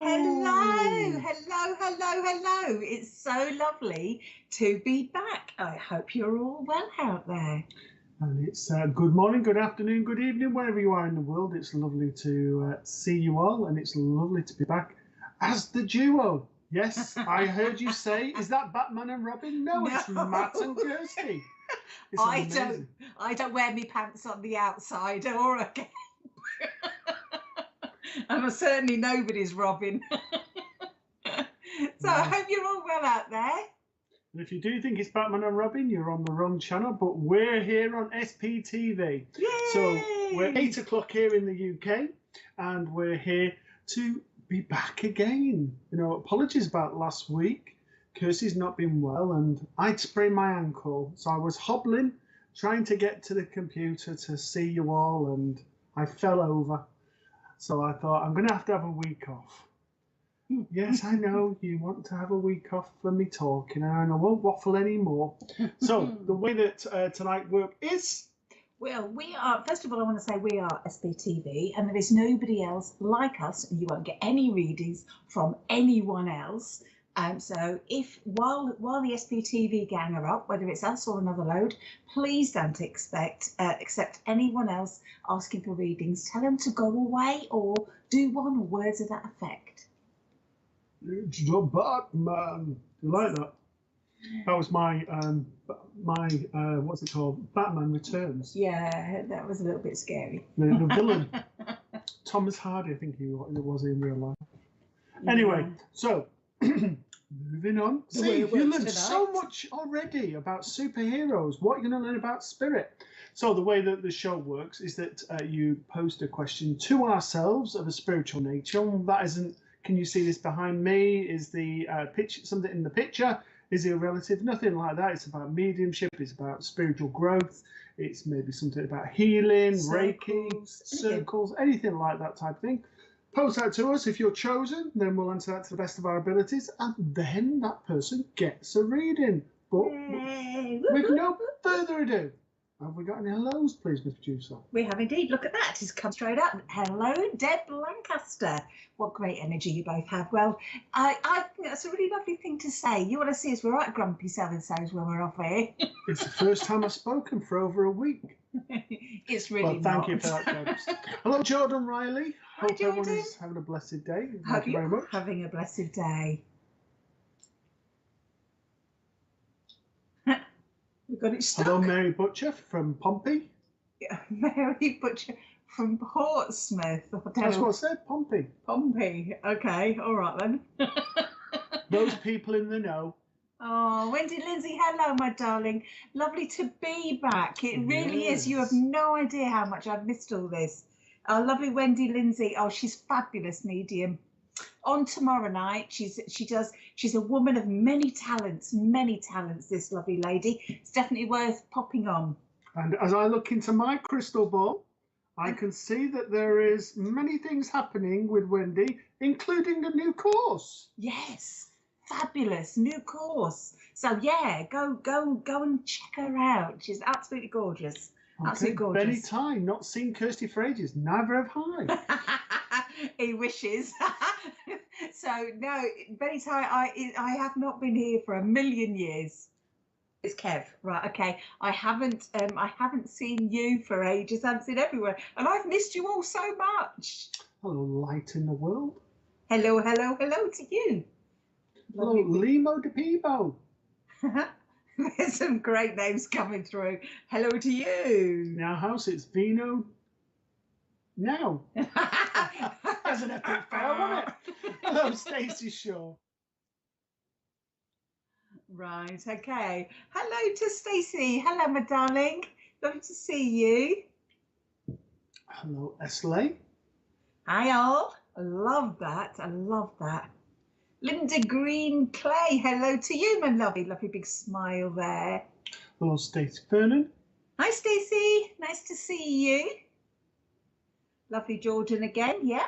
Hello, hello, hello, hello. It's so lovely to be back. I hope you're all well out there. And it's good morning, good afternoon, good evening, wherever you are in the world. It's lovely to see you all, and it's lovely to be back as the duo. Yes, I heard you say, is that Batman and Robin? No, it's Matt and Kirsty. I don't wear me pants on the outside or again. I'm certainly nobody's Robin. So I hope you're all well out there. And if you do think it's Batman and Robin, you're on the wrong channel, but we're here on SPTV. Yay! So we're 8 o'clock here in the UK, and we're here to be back again. You know, apologies about last week. Kirsty's not been well, and I'd sprained my ankle, so I was hobbling, trying to get to the computer to see you all, and I fell over. So I thought, I'm going to have a week off. Yes, I know you want to have a week off for me talking, and I won't waffle anymore. So the way that tonight work is... Well, we are, first of all, I want to say we are SPTV, and there is nobody else like us, and you won't get any readings from anyone else. So if while the SPTV gang are up, whether it's us or another load, please don't accept anyone else asking for readings. Tell them to go away or do one or words of that effect. It's the Batman. You like that? That was my what's it called? Batman Returns. Yeah, that was a little bit scary. The villain, Thomas Hardy, I think it was in real life. Yeah. Anyway, so moving on. See, you learned so much already about superheroes. What are you going to learn about spirit? So the way that the show works is that you post a question to ourselves of a spiritual nature. That isn't, can you see this behind me? Is the picture something in the picture? Is it a relative? Nothing like that. It's about mediumship. It's about spiritual growth. It's maybe something about healing, Reiki, circles, anything like that type of thing. Post that to us. If you're chosen, then we'll answer that to the best of our abilities, and then that person gets a reading. But with no further ado, have we got any hellos, please, Miss Producer? We have indeed. Look at that. It's come straight up. Hello, Deb Lancaster. What great energy you both have. Well, I think that's a really lovely thing to say. You want to see us, we're right grumpy so-and-sos when we're off here. It's the first time I've spoken for over a week. It's really thank you for that, Deb. Hello, Jordan Riley. Hi, Hope everyone is having a blessed day. Thank you very much. Having a blessed day. We got it stuck. Hello, Mary Butcher from Pompey. Yeah, Mary Butcher from Portsmouth. That's what I said, Pompey. Pompey. Okay, all right then. Those people in the know. Oh, Wendy Lindsay, hello, my darling. Lovely to be back. It really is. You have no idea how much I've missed all this. Oh, lovely Wendy Lindsay. Oh, she's fabulous medium. On tomorrow night, she's a woman of many talents, this lovely lady. It's definitely worth popping on. And as I look into my crystal ball, I can see that there is many things happening with Wendy, including a new course. Yes, fabulous new course. So yeah, go and check her out. She's absolutely gorgeous. Okay. Absolutely gorgeous. Benny Ty, not seen Kirsty for ages. Never have I. He wishes. So no, Benny Ty, I have not been here for a million years. It's Kev, right? Okay, I haven't seen you for ages. I haven't seen everywhere, and I've missed you all so much. Hello, light in the world. Hello, hello, hello to you. Hello, Limo de Peebo. There's some great names coming through. Hello to you. Now, house, it's Vino. Now. That's an epic fail, wasn't it? Hello, Stacey Shaw. Right, okay. Hello to Stacey. Hello, my darling. Lovely to see you. Hello, Esley. Hi, all. I love that. I love that. Linda Green Clay, hello to you, my lovely big smile there. Hello, Stacey Vernon. Hi, Stacey. Nice to see you. Lovely Jordan again, yep.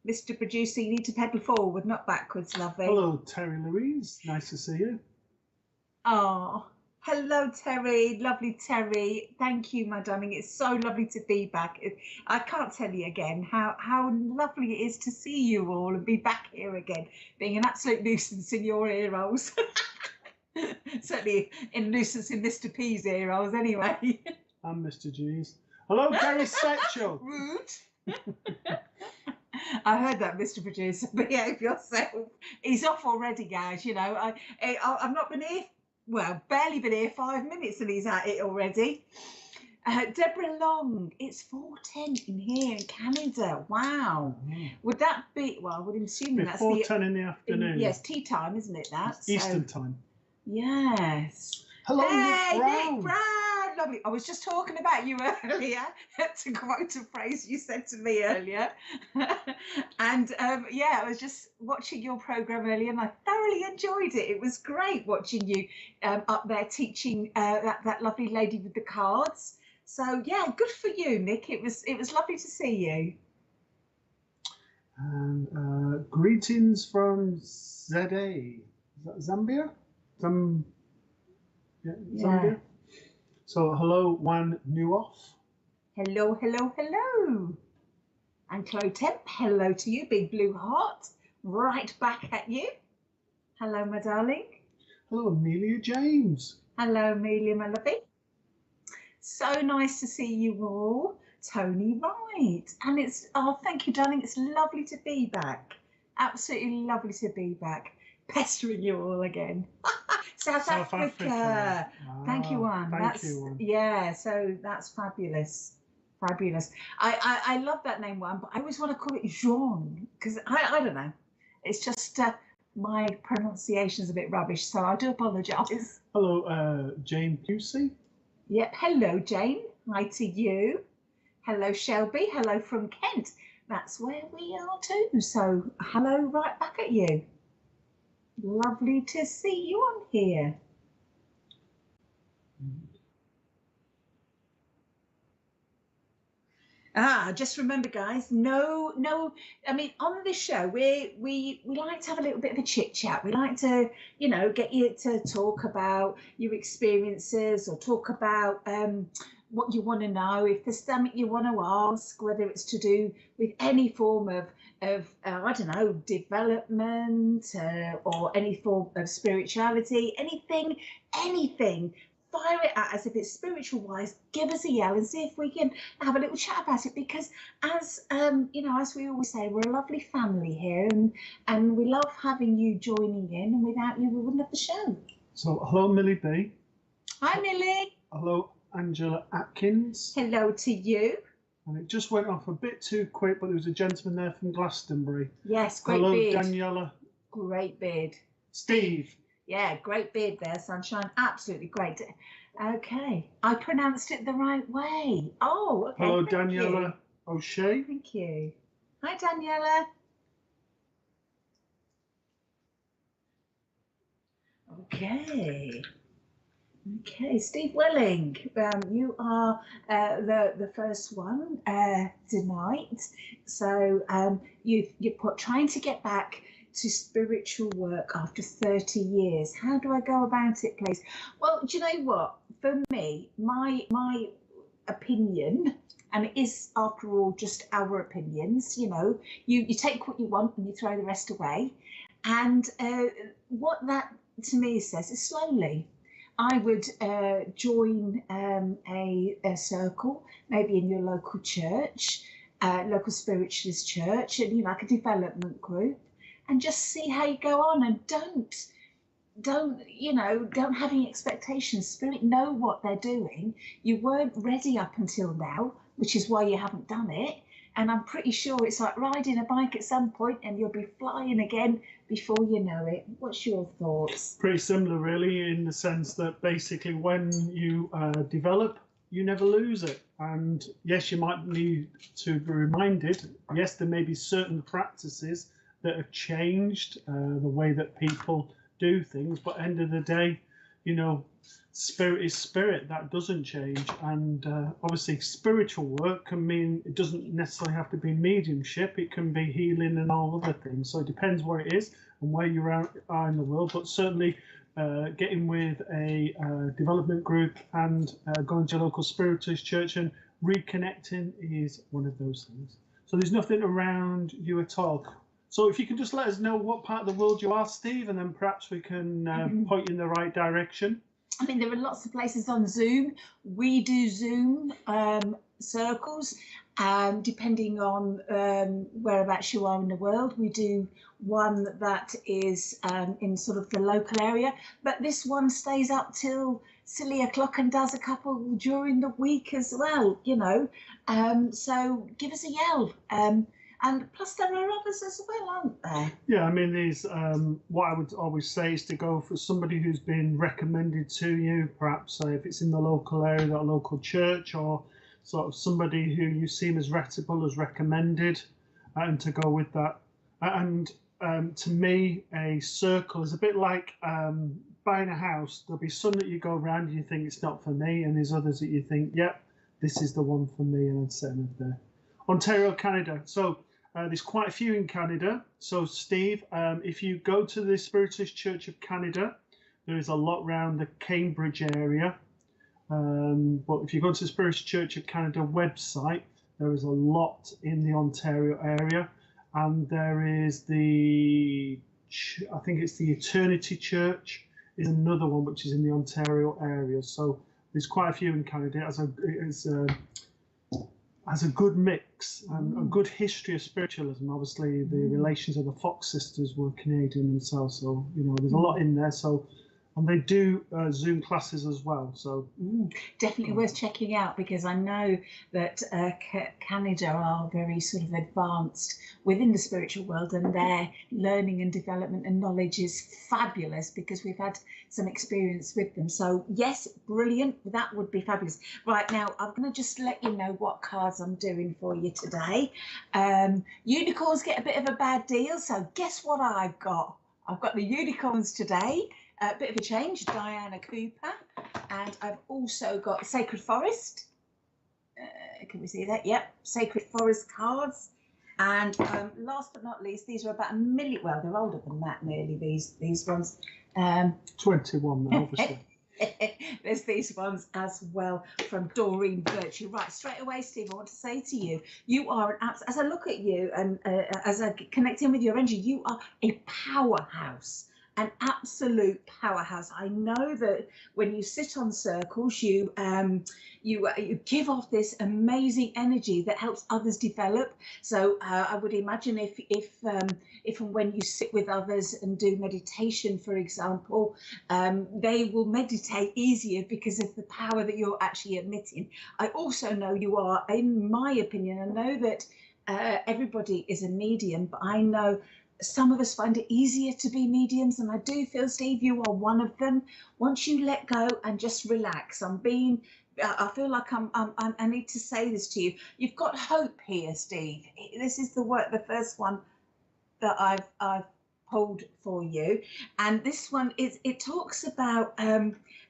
Mr. Producer, you need to pedal forward, not backwards, lovely. Hello, Terry Louise. Nice to see you. Oh, Hello, Terry. Lovely, Terry. Thank you, my darling. It's so lovely to be back. I can't tell you again how lovely it is to see you all and be back here again, being an absolute nuisance in your ear holes. Certainly in nuisance in Mr. P's ear holes, anyway. I'm Mr. G's. Hello, Gary Setchell. Rude. I heard that, Mr. Producer. Behave yourself. He's off already, guys. You know, I've not been here. Well, barely been here 5 minutes and he's at it already. Deborah Long, it's 4:10 in here in Canada. Wow. Would that be, well, I would assume that's 4:10 in the afternoon. Yes, tea time, isn't it? That's Eastern time. Yes. Hello, hey, Nick Brown. Nick Brown. Lovely. I was just talking about you earlier, to quote a phrase you said to me earlier. And yeah, I was just watching your program earlier and I thoroughly enjoyed it. It was great watching you up there teaching that lovely lady with the cards. So yeah, good for you, Nick. It was lovely to see you. And greetings from ZA. Zambia? Zambia. So hello, Wan Nuoff. Hello, hello, hello. And Clotemp, hello to you, big blue heart. Right back at you. Hello, my darling. Hello, Amelia James. Hello, Amelia, my lovey. So nice to see you all. Tony Wright. And it's, oh, thank you, darling. It's lovely to be back. Absolutely lovely to be back. Pestering you all again. South Africa. Thank you, Juan. Thank you, Juan. Yeah, so that's fabulous. Fabulous. I love that name, Juan, but I always want to call it Jean because I don't know. It's just my pronunciation is a bit rubbish, so I do apologise. Hello, Jane Pusey. Yep. Hello, Jane. Hi to you. Hello, Shelby. Hello from Kent. That's where we are too. So hello, right back at you. Lovely to see you on here. Just remember, guys, no, I mean, on this show, we like to have a little bit of a chit chat. We like to, you know, get you to talk about your experiences or talk about what you want to know. If there's something you want to ask, whether it's to do with any form of I don't know, development or any form of spirituality, anything, fire it at us. If it's spiritual wise, give us a yell and see if we can have a little chat about it. Because as you know, as we always say, we're a lovely family here, and we love having you joining in. And without you, we wouldn't have the show. So hello, Millie B. Hi, Millie. Hello, Angela Atkins. Hello to you. And it just went off a bit too quick, but there was a gentleman there from Glastonbury. Yes, great hello, beard. Daniela. Great beard. Steve. Yeah, great beard there, sunshine. Absolutely great. Okay, I pronounced it the right way. Oh, okay. Hello, Daniela O'Shea. Thank you. Hi, Daniela. Okay. Okay, Steve Welling, you are the first one tonight. So you're trying to get back to spiritual work after 30 years. How do I go about it, please? Well, do you know what? For me, my opinion, and it is, after all, just our opinions, you know, you take what you want and you throw the rest away. And what that, to me, says is slowly. I would join a circle, maybe in your local church, local spiritualist church, and, you know, like a development group, and just see how you go on. And don't have any expectations. Spirit know what they're doing. You weren't ready up until now, which is why you haven't done it. And I'm pretty sure it's like riding a bike at some point and you'll be flying again before you know it. What's your thoughts? Pretty similar, really, in the sense that basically when you develop, you never lose it. And yes, you might need to be reminded. Yes, there may be certain practices that have changed the way that people do things. But end of the day, you know, spirit is spirit. That doesn't change. And obviously spiritual work can mean, it doesn't necessarily have to be mediumship. It can be healing and all other things. So it depends where it is and where you are in the world. But certainly getting with a development group and going to a local spiritualist church and reconnecting is one of those things. So there's nothing around you at all. So if you can just let us know what part of the world you are, Steve, and then perhaps we can point you in the right direction. I mean, there are lots of places on Zoom. We do Zoom circles, depending on whereabouts you are in the world. We do one that is in sort of the local area, but this one stays up till silly o'clock and does a couple during the week as well, you know. So give us a yell. And plus there are others as well, aren't there? Yeah, I mean, these, what I would always say is to go for somebody who's been recommended to you, perhaps if it's in the local area, that local church, or sort of somebody who you seem as reputable as recommended, and to go with that. And to me, a circle is a bit like buying a house. There'll be some that you go around and you think it's not for me, and there's others that you think, yep, this is the one for me, and I'd set them up there. Ontario, Canada. So there's quite a few in Canada. So Steve, if you go to the Spiritualist Church of Canada, there is a lot around the Cambridge area. But if you go to the Spiritualist Church of Canada website, there is a lot in the Ontario area. And there is the, I think it's the Eternity Church is another one which is in the Ontario area. So there's quite a few in Canada. As a good mix and a good history of spiritualism. Obviously, the relations of the Fox sisters were Canadian themselves, so you know there's a lot in there. So, and they do Zoom classes as well. So definitely worth checking out, because I know that Canada are very sort of advanced within the spiritual world, and their learning and development and knowledge is fabulous, because we've had some experience with them. So yes, brilliant. That would be fabulous. Right, now I'm going to just let you know what cards I'm doing for you today. Unicorns get a bit of a bad deal, so guess what I've got? I've got the unicorns today. A bit of a change, Diana Cooper, and I've also got Sacred Forest. Can we see that? Yep, Sacred Forest cards. And last but not least, these are about a million. Well, they're older than that, nearly. These ones. 21, obviously. There's these ones as well from Doreen Virtue. Right, straight away, Steve, I want to say to you, you are an absolute, as I look at you and as I connect in with your energy, you are a powerhouse. An absolute powerhouse. I know that when you sit on circles, you give off this amazing energy that helps others develop. So I would imagine if and when you sit with others and do meditation, for example, they will meditate easier because of the power that you're actually emitting. I also know you are, in my opinion, I know that everybody is a medium, but I know some of us find it easier to be mediums, and I do feel, Steve, you are one of them. Once you let go and just relax, I feel like I need to say this to you. You've got hope here, Steve. This is the first one that I've pulled for you, and this one it talks about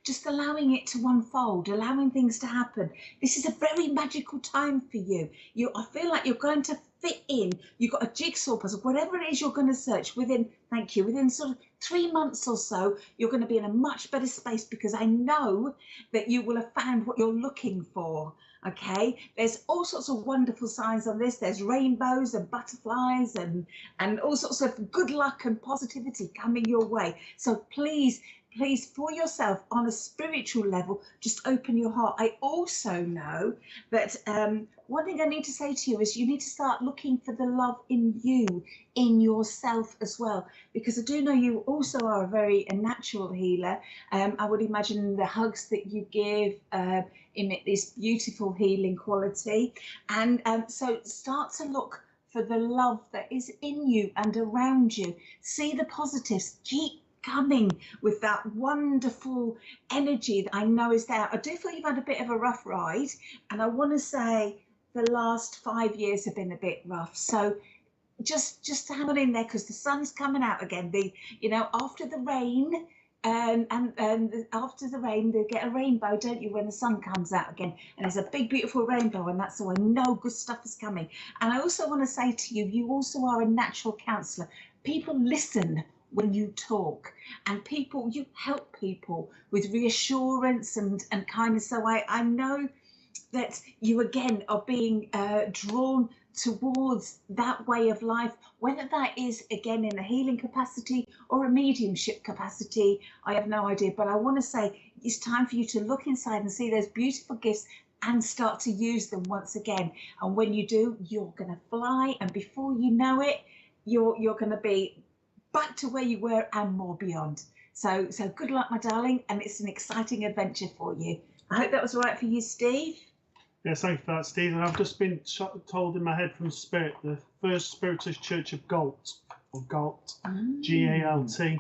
just allowing it to unfold, allowing things to happen. This is a very magical time for you. I feel like you're going to fit in. You've got a jigsaw puzzle, whatever it is you're going to search within sort of 3 months or so, you're going to be in a much better space, because I know that you will have found what you're looking for. Okay, there's all sorts of wonderful signs on this. There's rainbows and butterflies and all sorts of good luck and positivity coming your way. So please, for yourself, on a spiritual level, just open your heart. I also know that one thing I need to say to you is you need to start looking for the love in you, in yourself as well, because I do know you also are a natural healer. I would imagine the hugs that you give emit this beautiful healing quality. And so start to look for the love that is in you and around you. See the positives. Keep coming with that wonderful energy that I know is there. I do feel you've had a bit of a rough ride, and I want to say the last 5 years have been a bit rough. So just hang on in there, because the sun's coming out again. After the rain, and after the rain, they get a rainbow, don't you, when the sun comes out again? And there's a big, beautiful rainbow, and that's how I know good stuff is coming. And I also want to say to you, you also are a natural counsellor. People listen when you talk, and people, you help people with reassurance and kindness. So I know that you again are being drawn towards that way of life, whether that is again in a healing capacity or a mediumship capacity. I have no idea, but I want to say it's time for you to look inside and see those beautiful gifts and start to use them once again. And when you do, you're going to fly, and before you know it, you're going to be back to where you were and more beyond. So good luck, my darling, and it's an exciting adventure for you. I hope that was all right for you, Steve. Yes, thank you for that, Steve. And I've just been told in my head from Spirit, the First Spiritist Church of Galt, or Galt, G-A-L-T,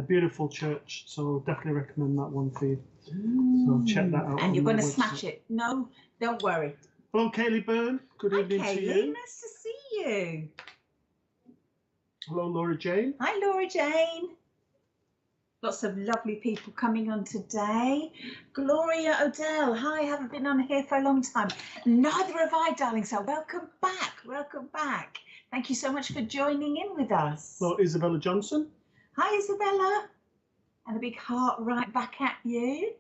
beautiful church. So definitely recommend that one for you. So check that out. And you're going to smash it. No, don't worry. Hello, Kaylee Byrne. Good evening to you. Nice to see you. Hello, Laura Jane. Hi, Laura Jane. Lots of lovely people coming on today. Gloria Odell. Hi, haven't been on here for a long time. Neither have I, darling. So welcome back. Welcome back. Thank you so much for joining in with us. Hello, Isabella Johnson. Hi, Isabella. And a big heart right back at you.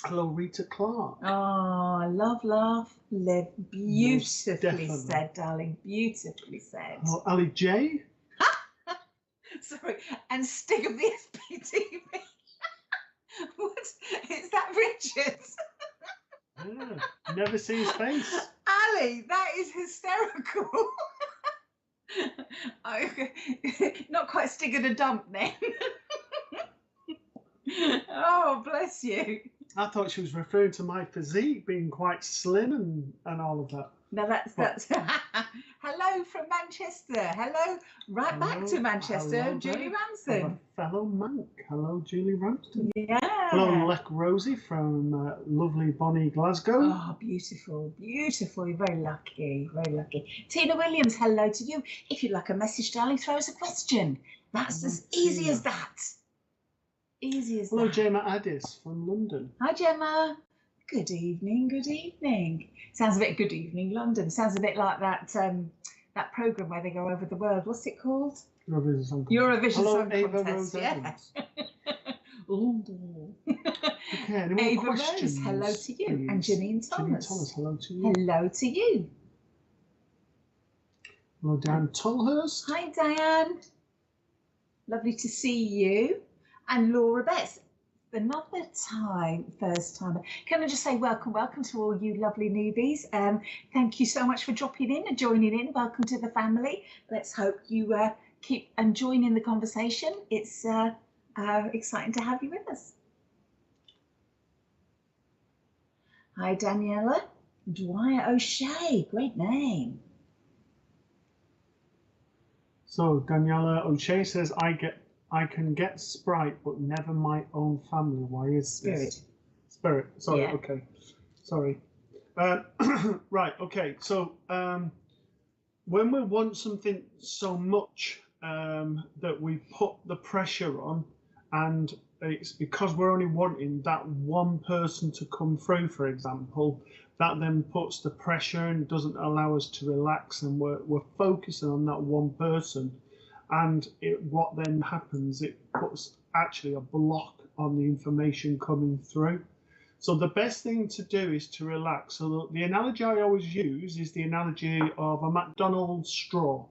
Hello, Rita Clark. Oh, love, live. Beautifully said, darling. Beautifully said. Hello, Ali J. Sorry, and Stig of the SPTV. What? Is that Richard? Yeah, never see his face. Ali, that is hysterical. Not quite Stig of the dump then. Oh, bless you. I thought she was referring to my physique being quite slim and all of that. No, that's hello from Manchester. Hello, right back to Manchester, hello, Julie Ramsden. Fellow monk. Hello, Julie Ramsden. Yeah. Hello, Lek Rosie from lovely Bonnie, Glasgow. Oh, beautiful, beautiful. You're very lucky, very lucky. Tina Williams, hello to you. If you'd like a message, darling, throw us a question. That's as easy as that. Easy as hello, that. Gemma Addis from London. Hi, Gemma. Good evening, good evening. Sounds a bit Good Evening London. Sounds a bit like that that programme where they go over the world. What's it called? Eurovision Song Contest. Eurovision hello, Song Ava Contest. Rose Yeah. London. Okay, any more Ava questions? Rose, hello to you. Please. And Janine Thomas. Janine Thomas, hello to you. Hello to you. Hello, Diane Tolhurst. Hi, Diane. Lovely to see you. And Laura Betts. Another time, first timer. Can I just say welcome to all you lovely newbies. Thank you so much for dropping in and joining in. Welcome to the family. Let's hope you keep and join in the conversation. It's exciting to have you with us. Hi, Daniela. Dwyer O'Shea, great name. So Daniela O'Shea says, I can get Sprite, but never my own family. Why is this? Spirit. Sorry. Yeah. Okay. Sorry. Right. Okay. So when we want something so much that we put the pressure on, and it's because we're only wanting that one person to come through, for example, that then puts the pressure and doesn't allow us to relax, and we're focusing on that one person. And what then happens, it puts actually a block on the information coming through. So the best thing to do is to relax. So the analogy I always use is the analogy of a McDonald's straw.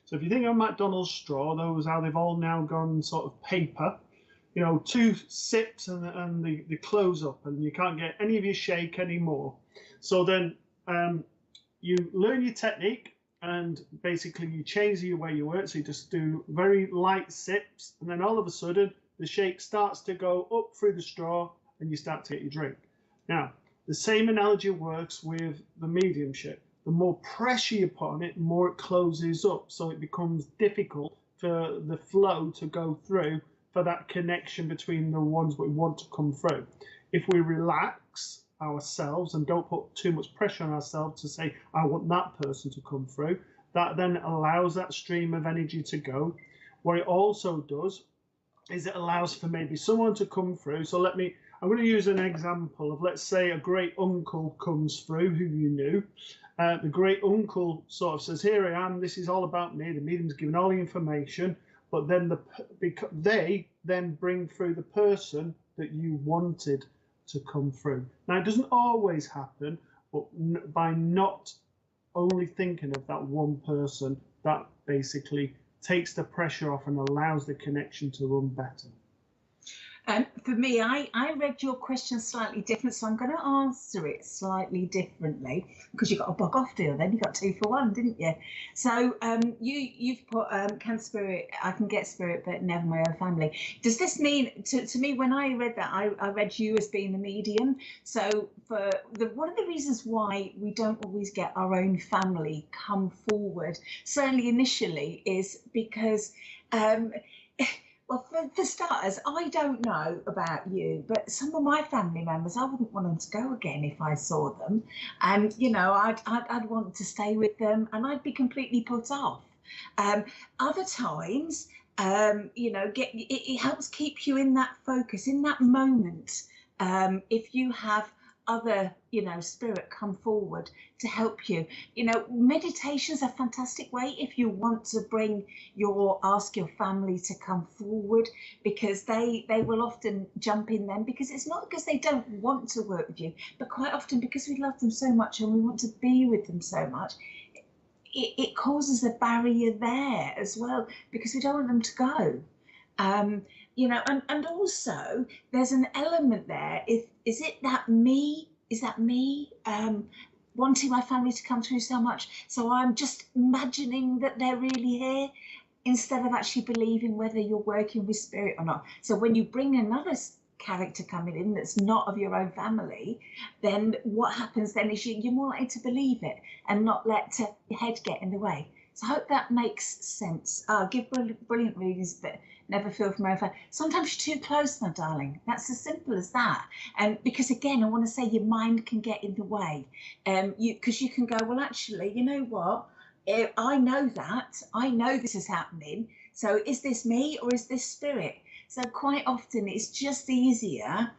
So if you think of a McDonald's straw, those how they've all now gone sort of paper, you know, 2 sips and they close up and you can't get any of your shake anymore. So then you learn your technique, and basically you change the way you work. So you just do very light sips, and then all of a sudden the shake starts to go up through the straw and you start to get your drink. Now, the same analogy works with the mediumship. The more pressure you put on it, the more it closes up. So it becomes difficult for the flow to go through, for that connection between the ones we want to come through. If we relax ourselves and don't put too much pressure on ourselves to say, I want that person to come through, that then allows that stream of energy to go. What it also does is it allows for maybe someone to come through. So I'm going to use an example of, let's say a great uncle comes through who you knew. The great uncle sort of says, here I am, this is all about me. The medium's given all the information. but then they then bring through the person that you wanted to come through. Now, it doesn't always happen, but by not only thinking of that one person, that basically takes the pressure off and allows the connection to run better. For me, I read your question slightly different, so I'm going to answer it slightly differently, because you got a bog off deal then. You got 2 for 1, didn't you? So you've put can spirit, I can get spirit, but never my own family. Does this mean, to me, when I read that, I read you as being the medium. So one of the reasons why we don't always get our own family come forward, certainly initially, is because well, for starters, I don't know about you, but some of my family members, I wouldn't want them to go again if I saw them. And, you know, I'd want to stay with them, and I'd be completely put off. Other times, you know, it helps keep you in that focus, in that moment. If you have other, you know, spirit come forward to help you. You know, meditation is a fantastic way if you want to ask your family to come forward, because they will often jump in then, because it's not because they don't want to work with you, but quite often because we love them so much and we want to be with them so much, it causes a barrier there as well, because we don't want them to go. You know, and also there's an element there. Is that me wanting my family to come through so much? So I'm just imagining that they're really here, instead of actually believing whether you're working with spirit or not. So when you bring another character coming in that's not of your own family, then what happens then is you're more likely to believe it and not let your head get in the way. So I hope that makes sense. Give brilliant readings, but never feel for my own family. Sometimes you're too close, my darling. That's as simple as that. And because again, I want to say your mind can get in the way. Because you can go, well, actually, you know what? I know that. I know this is happening. So is this me or is this spirit? So quite often it's just easier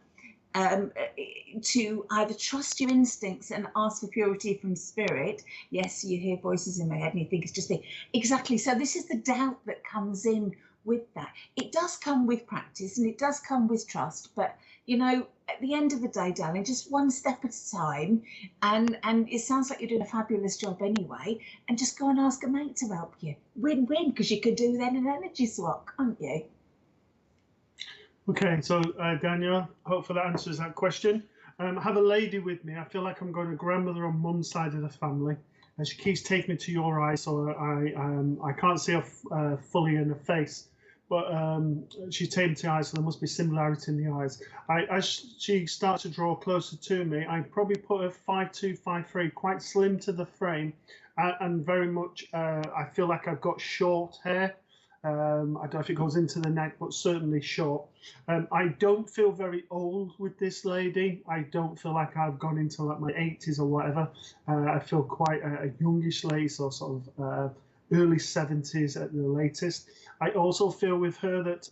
to either trust your instincts and ask for purity from spirit. Yes, you hear voices in my head and you think it's just me. Exactly. So this is the doubt that comes in with that. It does come with practice and it does come with trust, but you know, at the end of the day, darling, just one step at a time, and it sounds like you're doing a fabulous job anyway, and just go and ask a mate to help you. Win-win, because you could do then an energy swap, can't you? Okay, so Daniel, hopefully that answers that question. I have a lady with me. I feel like I'm going to grandmother on mum's side of the family, and she keeps taking me to your eyes, so I can't see her fully in her face, but she's taken me to the eyes, so there must be similarity in the eyes. As she starts to draw closer to me, I probably put her 5'2", 5'3", quite slim to the frame, and very much I feel like I've got short hair. I don't know if it goes into the neck, but certainly short. I don't feel very old with this lady. I don't feel like I've gone into like my 80s or whatever. I feel quite a youngish lady, so sort of early 70s at the latest. I also feel with her that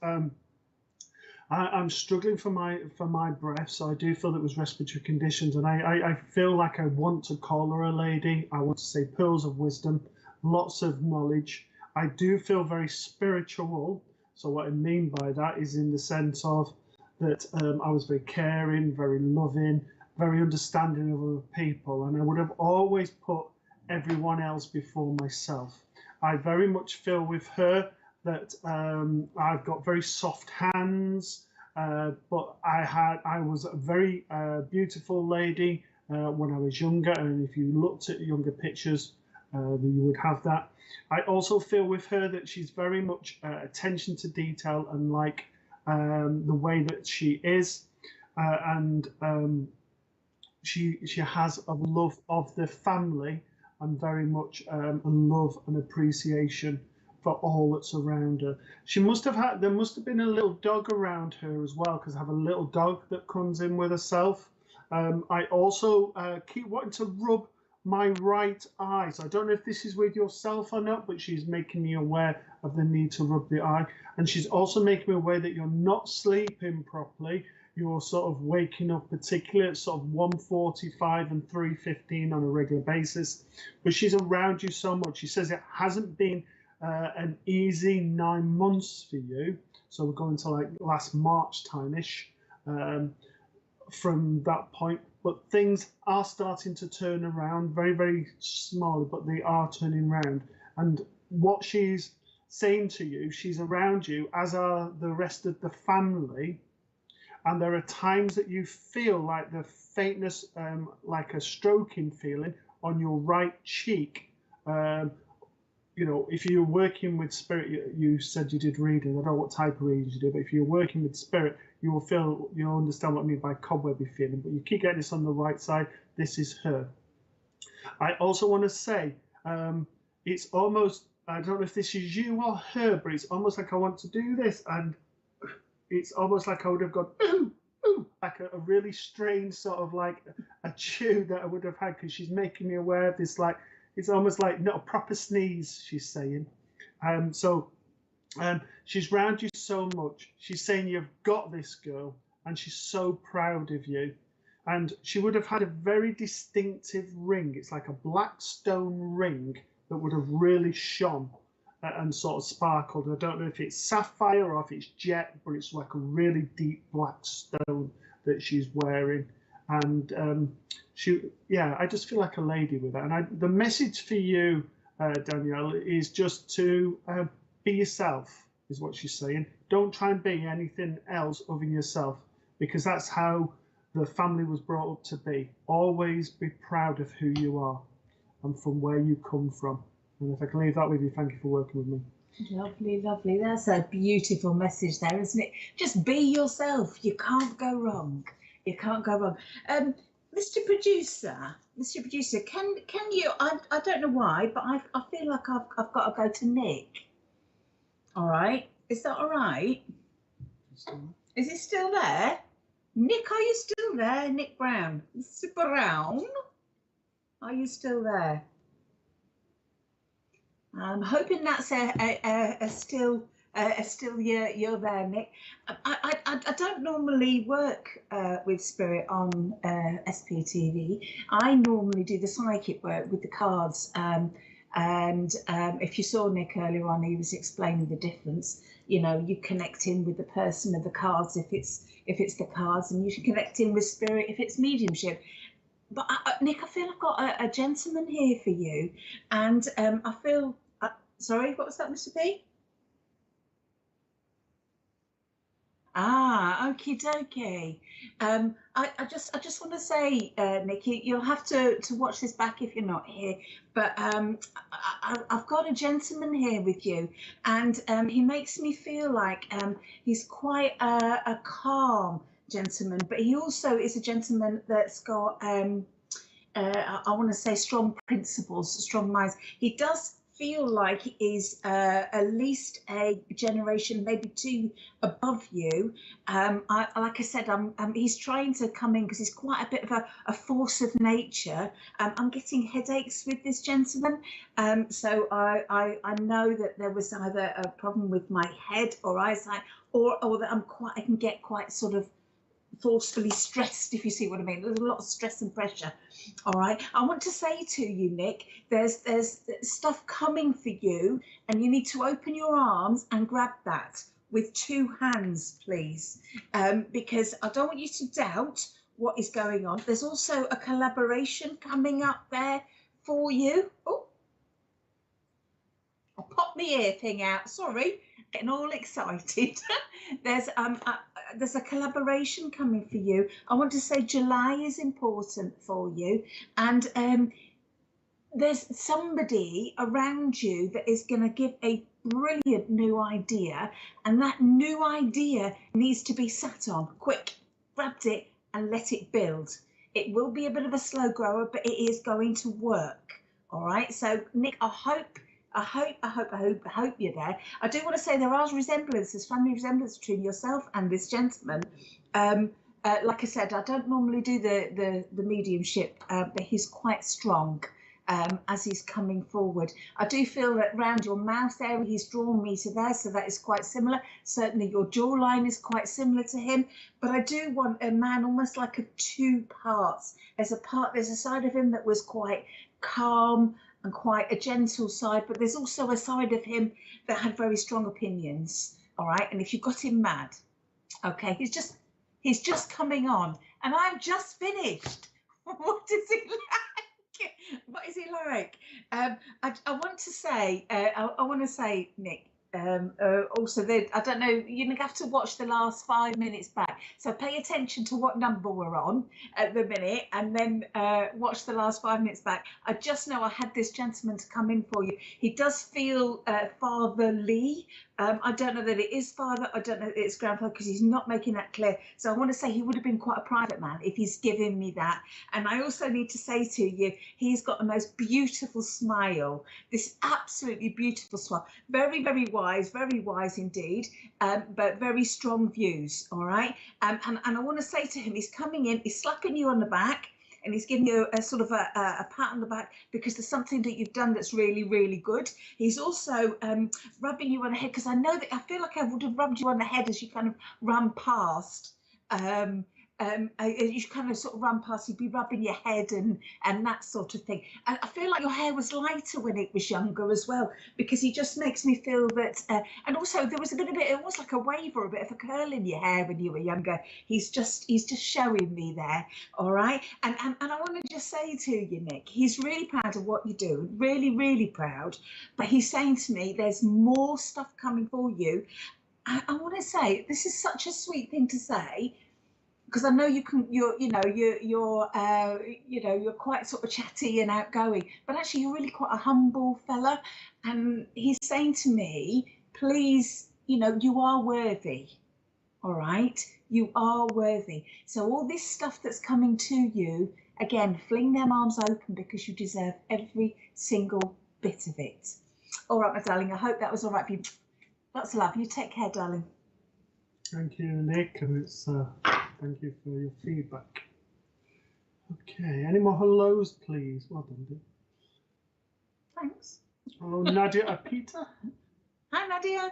I'm struggling for my breath, so I do feel that it was respiratory conditions, and I feel like I want to call her a lady. I want to say pearls of wisdom, lots of knowledge. I do feel very spiritual. So what I mean by that is in the sense of that I was very caring, very loving, very understanding of other people, and I would have always put everyone else before myself. I very much feel with her that I've got very soft hands, but I was a very beautiful lady when I was younger, and if you looked at younger pictures, then you would have that. I also feel with her that she's very much attention to detail and like the way that she is, and she has a love of the family and very much a love and appreciation for all that's around her. There must have been a little dog around her as well, because I have a little dog that comes in with herself. I also keep wanting to rub my right eye. So I don't know if this is with yourself or not, but she's making me aware of the need to rub the eye. And she's also making me aware that you're not sleeping properly. You're sort of waking up, particularly at sort of 1:45 and 3:15 on a regular basis. But she's around you so much. She says it hasn't been an easy 9 months for you. So we're going to like last March time-ish from that point. But things are starting to turn around, very, very slowly, but they are turning around. And what she's saying to you, she's around you, as are the rest of the family. And there are times that you feel like the faintness, like a stroking feeling on your right cheek. You know, if you're working with spirit, you said you did reading. I don't know what type of reading you do, but if you're working with spirit, you will feel, you'll understand what I mean by cobwebby feeling. But you keep getting this on the right side. This is her. I also want to say, it's almost, I don't know if this is you or her, but it's almost like I want to do this, and it's almost like I would have gone, ooh, ooh, like a really strange sort of like a chew that I would have had, because she's making me aware of this, like, it's almost like not a proper sneeze, she's saying. She's round you so much. She's saying you've got this, girl, and she's so proud of you. And she would have had a very distinctive ring. It's like a black stone ring that would have really shone and sort of sparkled. I don't know if it's sapphire or if it's jet, but it's like a really deep black stone that she's wearing. And I just feel like a lady with that. And the message for you, Danielle, is just to be yourself, is what she's saying. Don't try and be anything else other than yourself, because that's how the family was brought up to be. Always be proud of who you are and from where you come from. And if I can leave that with you, thank you for working with me. Lovely, lovely. That's a beautiful message there, isn't it? Just be yourself. You can't go wrong. You can't go wrong. Mr. Producer, can you? I don't know why, but I feel like I've got to go to Nick. All right, is that all right? Is he still there? Nick, are you still there? Nick Brown, Mr. Brown, are you still there? I'm hoping that's still you're there, Nick. I don't normally work with spirit on SPTV. I normally do the psychic work with the cards. If you saw Nick earlier on, he was explaining the difference. You know, you connect in with the person of the cards if it's the cards, and you should connect in with spirit if it's mediumship. But Nick, I feel I've got a gentleman here for you, and I feel. Sorry, what was that, Mr. P? Ah, okie dokie. I just want to say, Nikki, you'll have to watch this back if you're not here. But I've got a gentleman here with you, and he makes me feel like he's quite a calm gentleman, but he also is a gentleman that's got I want to say strong principles, strong minds. He does feel like he is at least a generation, maybe two above you. Like I said, he's trying to come in because he's quite a bit of a force of nature. I'm getting headaches with this gentleman. So I know that there was either a problem with my head or eyesight, or that I can get quite sort of forcefully stressed, if you see what I mean. There's a lot of stress and pressure. All right, I want to say to you, Nick, there's stuff coming for you, and you need to open your arms and grab that with two hands, please, because I don't want you to doubt what is going on. There's also a collaboration coming up there for you. Oh, I'll pop my ear thing out, sorry, getting all excited. There's a collaboration coming for you. I want to say July is important for you, and there's somebody around you that is going to give a brilliant new idea, and that new idea needs to be sat on quick. Grabbed it and let it build. It will be a bit of a slow grower, but it is going to work. All right, so Nick, I hope you're there. I do want to say there are resemblances, family resemblance between yourself and this gentleman. Like I said, I don't normally do the mediumship, but he's quite strong as he's coming forward. I do feel that round your mouth area, he's drawn me to there, so that is quite similar. Certainly your jawline is quite similar to him, but I do want a man almost like of two parts. There's a side of him that was quite calm, and quite a gentle side, but there's also a side of him that had very strong opinions. All right, and if you got him mad, okay, he's just coming on, and I'm just finished. What is he like? What is he like? I want to say, I want to say, Nick. Also, I don't know. You're gonna have to watch the last 5 minutes back. So pay attention to what number we're on at the minute, and then watch the last 5 minutes back. I just know I had this gentleman to come in for you. He does feel fatherly. I don't know that it is father. I don't know that it's grandfather because he's not making that clear. So I want to say he would have been quite a private man if he's giving me that. And I also need to say to you, he's got the most beautiful smile. This absolutely beautiful smile. Very, very wise indeed. But very strong views. All right. And I want to say to him, he's coming in, he's slapping you on the back. And he's giving you a sort of a pat on the back because there's something that you've done that's really, really good. He's also rubbing you on the head because I feel like I would have rubbed you on the head as you kind of ran past. You kind of sort of run past, you'd be rubbing your head and that sort of thing. And I feel like your hair was lighter when it was younger as well, because he just makes me feel that. And also there was a bit of it was like a wave or a bit of a curl in your hair when you were younger. He's just showing me there, all right. And I want to just say to you, Nick, he's really proud of what you do, really, really proud. But he's saying to me, there's more stuff coming for you. I want to say this is such a sweet thing to say. Because I know you're quite sort of chatty and outgoing, but actually you're really quite a humble fella. And he's saying to me, please, you are worthy. All right, you are worthy. So all this stuff that's coming to you, again, fling them arms open because you deserve every single bit of it. All right, my darling. I hope that was all right for you. Lots of love. You take care, darling. Thank you, Nick, and it's. Thank you for your feedback. Okay, any more hellos, please? Well done, dear. Thanks. Hello, Nadia Apita. Hi, Nadia.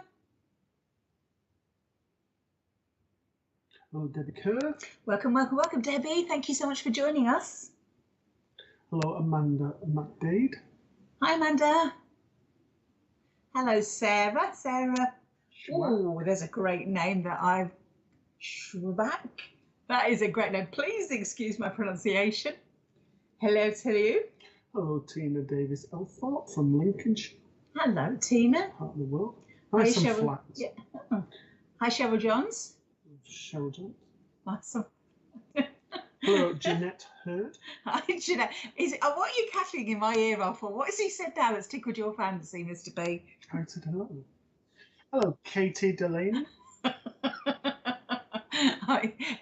Hello, Debbie Kerr. Welcome, welcome, welcome, Debbie. Thank you so much for joining us. Hello, Amanda McDade. Hi, Amanda. Hello, Sarah. Sarah. Oh, there's a great name that I've. Schwabach. That is a great name. Please excuse my pronunciation. Hello to you. Hello, Tina Davis Elthorpe from Lincolnshire. Hello, Tina. Part of the world. Hi, some Cheryl. flats. Yeah. Hi, Cheryl Johns. Cheryl Johns. Awesome. Hello, Jeanette Hurd. Hi, Jeanette. What are you cackling in my ear off for? What has he said now that's tickled your fancy, Mr. B? I said hello. Hello, Katie Delaney.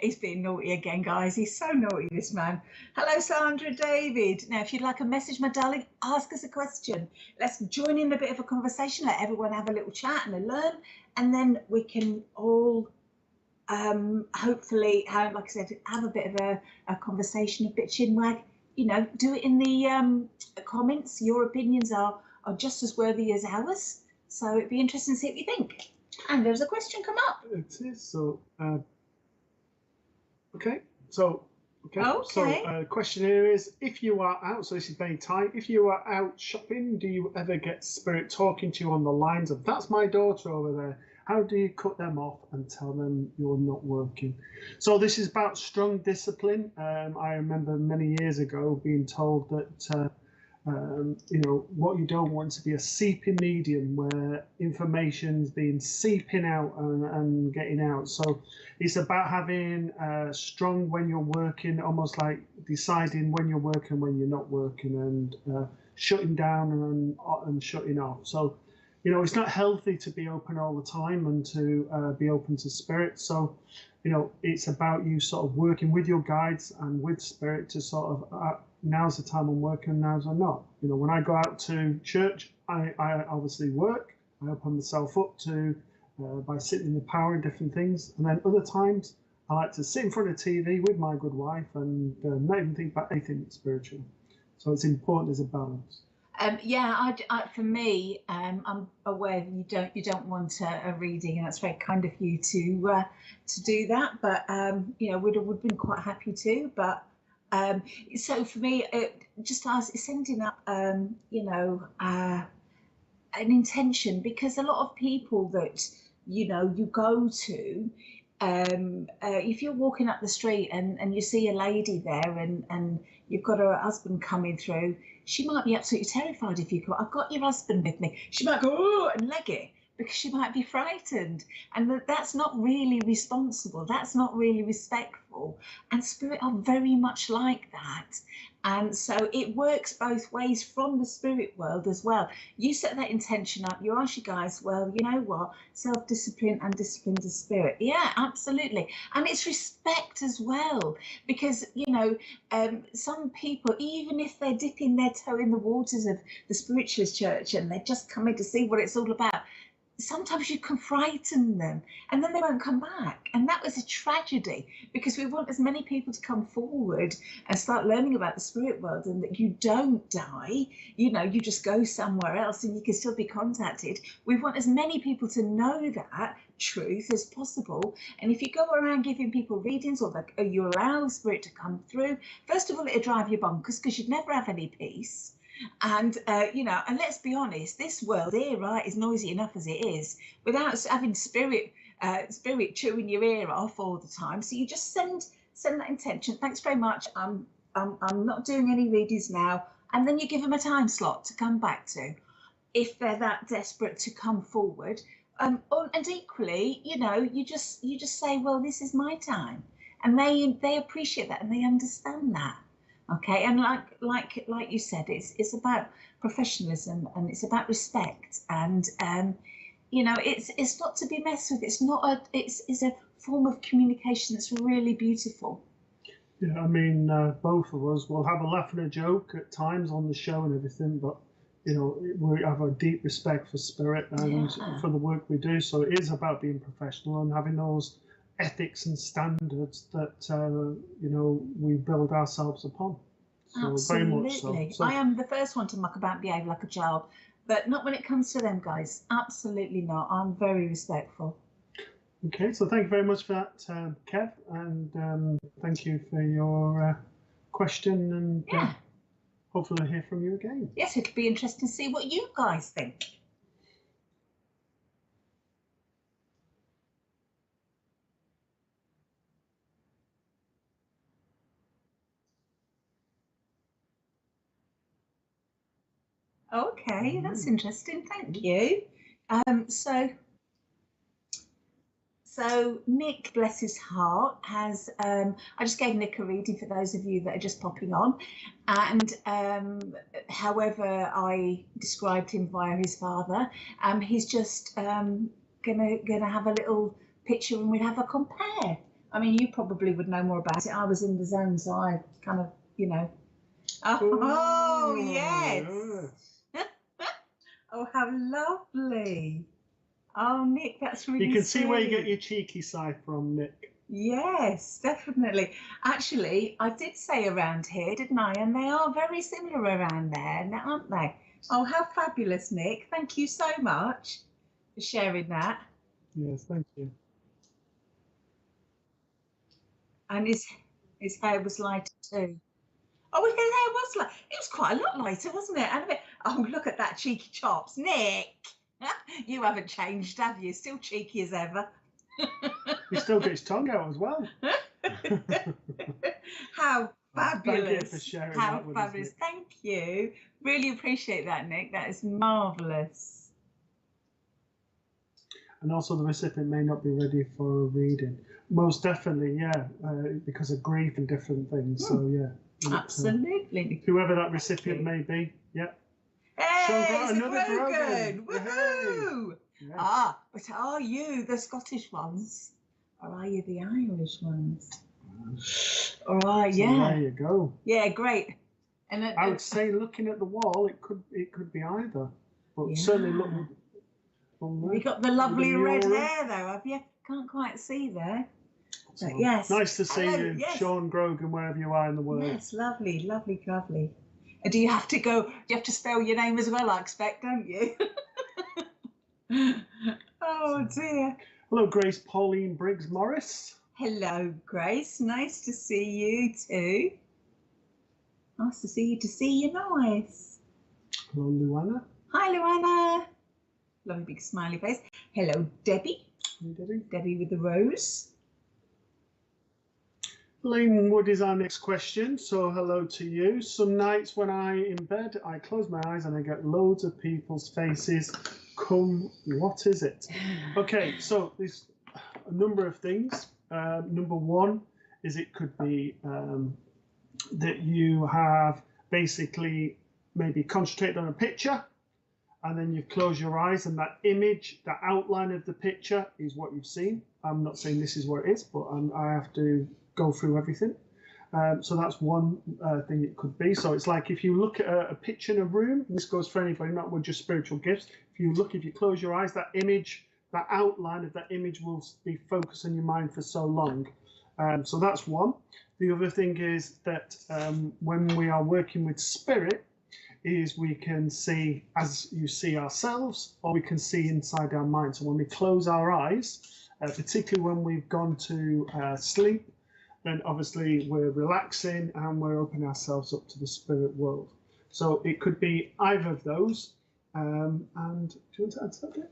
He's being naughty again, guys. He's so naughty, this man. Hello, Sandra David. Now, if you'd like a message, my darling, ask us a question. Let's join in a bit of a conversation. Let everyone have a little chat and a learn, and then we can all hopefully, like I said, have a bit of a conversation, a bit chinwag. Do it in the comments. Your opinions are just as worthy as ours. So it'd be interesting to see what you think. And there's a question come up. It is. So, okay. So, the question here is, if you are out, so this is very tight, if you are out shopping, do you ever get spirit talking to you on the lines of, that's my daughter over there? How do you cut them off and tell them you're not working? So this is about strong discipline. I remember many years ago being told that, what you don't want to be a seeping medium where information's being seeping out and getting out. So it's about having strong when you're working, almost like deciding when you're working, when you're not working, and shutting down and shutting off. So, it's not healthy to be open all the time and to be open to spirit. So, it's about you sort of working with your guides and with spirit to sort of, now's the time I'm working, now's I'm not. When I go out to church, I obviously work. I open myself up to by sitting in the power and different things. And then other times, I like to sit in front of TV with my good wife and not even think about anything spiritual. So it's important as a balance. For me, I'm aware you don't want a reading, and that's very kind of you to do that. But would have been quite happy to. But So for me, just as sending up, an intention, because a lot of people that you go to, if you're walking up the street and you see a lady there and you've got her husband coming through, she might be absolutely terrified if you go, I've got your husband with me. She might go, oh, and leg it, because she might be frightened. And that's not really responsible. That's not really respectful. And spirit are very much like that. And so it works both ways from the spirit world as well. You set that intention up, you ask you guys, well, you know what, self-discipline and discipline to spirit. Yeah, absolutely. And it's respect as well, because some people, even if they're dipping their toe in the waters of the spiritualist church and they're just coming to see what it's all about, sometimes you can frighten them and then they won't come back. And that was a tragedy, because we want as many people to come forward and start learning about the spirit world, and that you don't die, you just go somewhere else and you can still be contacted. We want as many people to know that truth as possible. And if you go around giving people readings, or you allow spirit to come through, first of all, it'll drive you bonkers, because you'd never have any peace. And and let's be honest, this world here, right, is noisy enough as it is, without having spirit chewing your ear off all the time. So you just send that intention. Thanks very much. I'm not doing any readings now, and then you give them a time slot to come back to, if they're that desperate to come forward. And equally, you just say, well, this is my time, and they appreciate that and they understand that. Okay, and like you said, it's about professionalism and it's about respect, and it's not to be messed with. It's a form of communication that's really beautiful. Yeah, I mean, both of us will have a laugh and a joke at times on the show and everything, but we have a deep respect for spirit and for the work we do. So it is about being professional and having those ethics and standards that we build ourselves upon. So absolutely. Very much so. So I am the first one to muck about and behave like a child, but not when it comes to them guys. Absolutely not. I'm very respectful. Okay, so thank you very much for that, Kev, and thank you for your question, and hopefully I'll hear from you again. Yes, it'll be interesting to see what you guys think. Okay, that's interesting. Thank you. So Nick, bless his heart, has, I just gave Nick a reading for those of you that are just popping on. And however I described him via his father, he's just gonna have a little picture and we'd have a compare. I mean, you probably would know more about it. I was in the zone, so I kind of, Oh, yes. Oh, how lovely. Oh, Nick, that's really You can sweet. see where you get your cheeky side from, Nick. Yes, definitely. Actually, I did say around here, didn't I? And they are very similar around there, aren't they? Oh, how fabulous, Nick. Thank you so much for sharing that. Yes, thank you. And his hair was lighter too. Oh, his hair was light. It was quite a lot lighter, wasn't it? And a bit, oh, look at that cheeky chops. Nick, you haven't changed, have you? Still cheeky as ever. He still gets his tongue out as well. How fabulous. Thank you for sharing How that with fabulous. us, Thank you. Really appreciate that, Nick. That is marvellous. And also the recipient may not be ready for a reading. Most definitely, yeah, because of grief and different things. So, yeah. Absolutely. Whoever that recipient may be, yeah. Hey, it's another Grogan. Woohoo! Yes. Ah, but are you the Scottish ones? Or are you the Irish ones? All right, so yeah. There you go. Yeah, great. And I would say, looking at the wall, it could be either, but certainly look. You got the lovely red hair, though, have you? Can't quite see there. So, but yes. Nice to see you, yes. Sean Grogan, wherever you are in the world. Yes, lovely, lovely, lovely. And do you have to spell your name as well, I expect, don't you? Oh, dear. Hello, Grace Pauline Briggs Morris. Hello, Grace. Nice to see you too. Nice to see you nice. Hello, Luana. Hi, Luana. Lovely big smiley face. Hello, Debbie. Hey, Debbie. Debbie with the rose. Elaine Wood is our next question, so hello to you. Some nights when I'm in bed, I close my eyes and I get loads of people's faces. What is it? Okay, so there's a number of things. Number one is it could be that you have basically maybe concentrated on a picture and then you close your eyes and that image, the outline of the picture is what you've seen. I'm not saying this is what it is, but I have to go through everything. So that's one thing it could be. So it's like if you look at a picture in a room, and this goes for anybody, not with just spiritual gifts. If you close your eyes, that image, that outline of that image will be focused in your mind for so long. So that's one. The other thing is that when we are working with spirit, is we can see as you see ourselves, or we can see inside our mind. So when we close our eyes, particularly when we've gone to sleep, then obviously we're relaxing and we're opening ourselves up to the spirit world. So it could be either of those. And do you want to add something?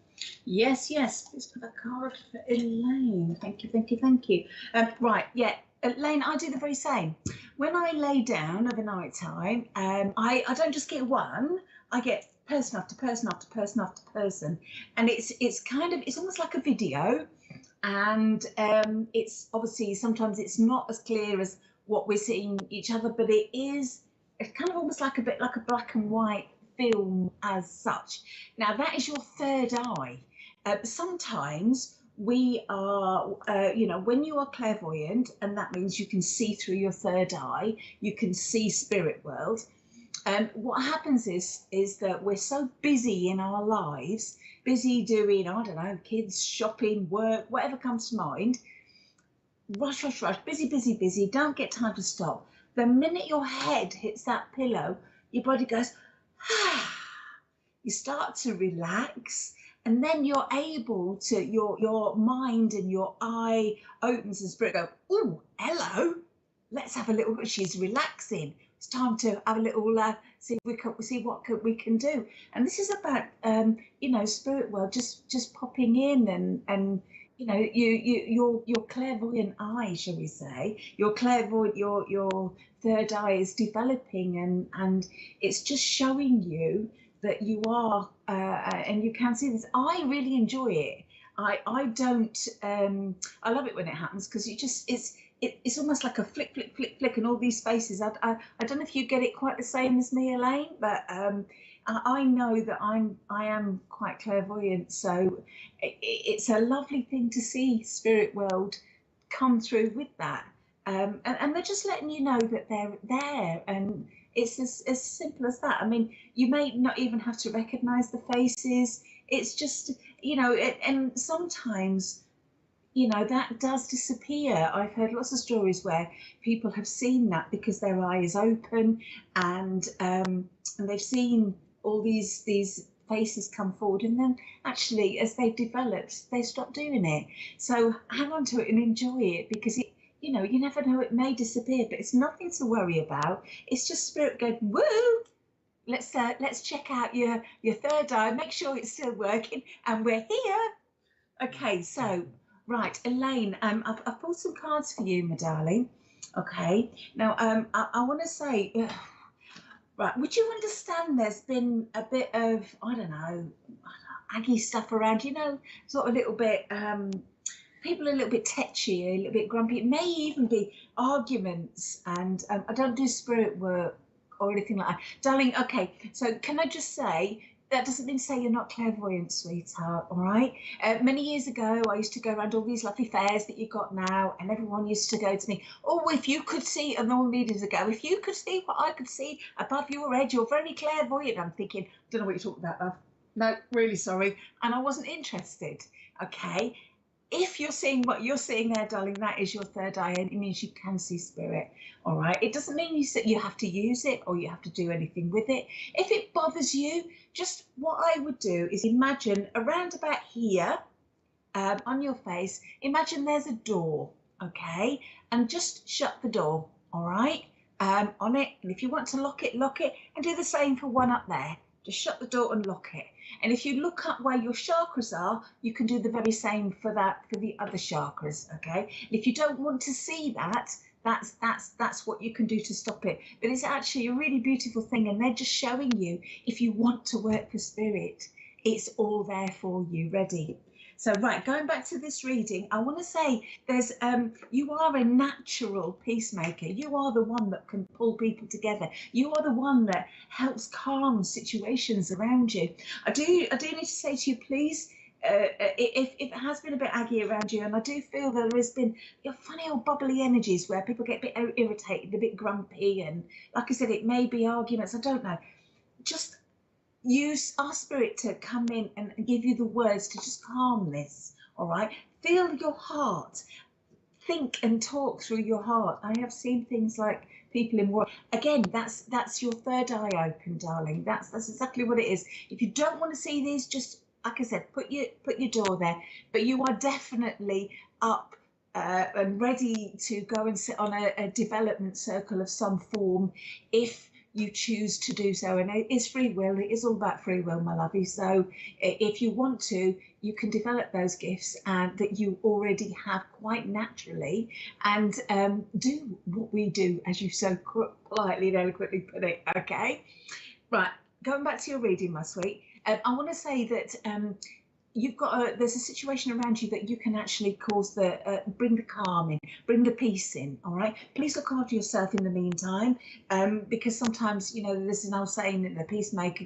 Yes. Let's put a card for Elaine. Thank you. Right, yeah. Elaine, I do the very same. When I lay down of a night time, I don't just get one. I get person after person after person after person, and it's almost like a video. And it's obviously sometimes it's not as clear as what we're seeing each other, but it's kind of almost like a bit like a black and white film as such. Now that is your third eye. Sometimes we are, when you are clairvoyant, and that means you can see through your third eye, you can see spirit world. What happens is that we're so busy in our lives, busy doing, I don't know, kids, shopping, work, whatever comes to mind. Rush, busy, don't get time to stop. The minute your head hits that pillow, your body goes, ah, you start to relax, and then you're able to, your mind and your eye opens and spirit go, oh, hello, let's have a little, she's relaxing. It's time to have a little see what we can do. And this is about spirit world just popping in and your clairvoyant eye, shall we say, your clairvoyant, your third eye is developing, and it's just showing you that you are and you can see this. I really enjoy it. I don't I love it when it happens, because it's almost like a flick, and all these faces. I don't know if you get it quite the same as me, Elaine, but I know that I am quite clairvoyant, so it's a lovely thing to see spirit world come through with that, and they're just letting you know that they're there, and it's as simple as that. I mean, you may not even have to recognize the faces. It's just, and sometimes, that does disappear. I've heard lots of stories where people have seen that because their eye is open, and they've seen all these faces come forward, and then actually as they've developed, they stop doing it. So hang on to it and enjoy it, because you never know, it may disappear, but it's nothing to worry about. It's just spirit going, woo! Let's check out your third eye, make sure it's still working, and we're here. Okay, so right, Elaine, I've pulled some cards for you, my darling. Okay, now I want to say, right, would you understand there's been a bit of, I don't know, Aggie stuff around, sort of a little bit, people are a little bit tetchy, a little bit grumpy. It may even be arguments, and I don't do spirit work or anything like that. Darling, okay, so can I just say, that doesn't mean to say you're not clairvoyant, sweetheart, all right? Many years ago, I used to go around all these lovely fairs that you've got now, and everyone used to go to me, oh, if you could see, and all leaders would go, if you could see what I could see above your head, you're very clairvoyant. I'm thinking, don't know what you're talking about, love. No, really sorry. And I wasn't interested, okay? If you're seeing what you're seeing there, darling, that is your third eye, and it means you can see spirit, all right? It doesn't mean you have to use it or you have to do anything with it. If it bothers you, just what I would do is imagine around about here on your face, imagine there's a door, okay? And just shut the door, all right? on it. And if you want to lock it, and do the same for one up there. Just shut the door and lock it. And if you look up where your chakras are, you can do the very same for the other chakras, okay? And if you don't want to see that, that's what you can do to stop it. But it's actually a really beautiful thing, and they're just showing you, if you want to work for spirit, it's all there for you, ready. So, right, going back to this reading, I want to say there's you are a natural peacemaker. You are the one that can pull people together. You are the one that helps calm situations around you. I do need to say to you, please, if it has been a bit aggy around you, and I do feel that there has been funny old bubbly energies where people get a bit irritated, a bit grumpy, and like I said, it may be arguments, I don't know. Just use our spirit to come in and give you the words to just calm this, all right? Feel your heart. Think and talk through your heart. I have seen things like people in war. Again, that's your third eye open, darling. That's exactly what it is. If you don't want to see these, just, like I said, put your door there. But you are definitely up and ready to go and sit on a development circle of some form if you choose to do so. And it is free will. It is all about free will, my lovey. So if you want to, you can develop those gifts that you already have quite naturally, and do what we do, as you so politely and eloquently put it. Okay, right, going back to your reading, my sweet. I want to say that you've got there's a situation around you that you can actually cause bring the calm in, bring the peace in. All right, please look after yourself in the meantime, because sometimes, you know, there's an old saying that the peacemaker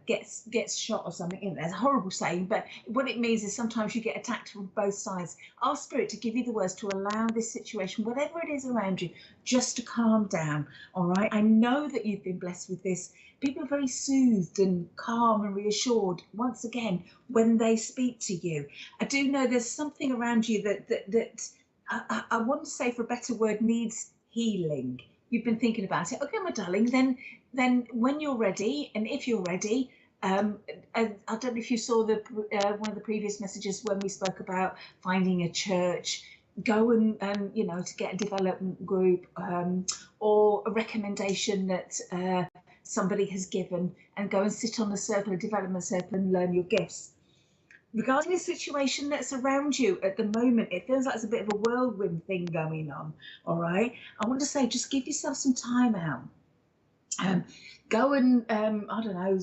gets shot or something. You know, there's a horrible saying, but what it means is sometimes you get attacked from both sides. Ask spirit to give you the words to allow this situation, whatever it is around you, just to calm down. All right, I know that you've been blessed with this. People are very soothed and calm and reassured, once again, when they speak to you. I do know there's something around you that I want to say, for a better word, needs healing. You've been thinking about it. Okay, my darling, then when you're ready, and if you're ready, I don't know if you saw one of the previous messages when we spoke about finding a church. Go and you know, to get a development group, or a recommendation that somebody has given, and go and sit on a development circle, and learn your gifts. Regarding the situation that's around you at the moment, it feels like there's a bit of a whirlwind thing going on. All right, I want to say, just give yourself some time out. Go and I don't know,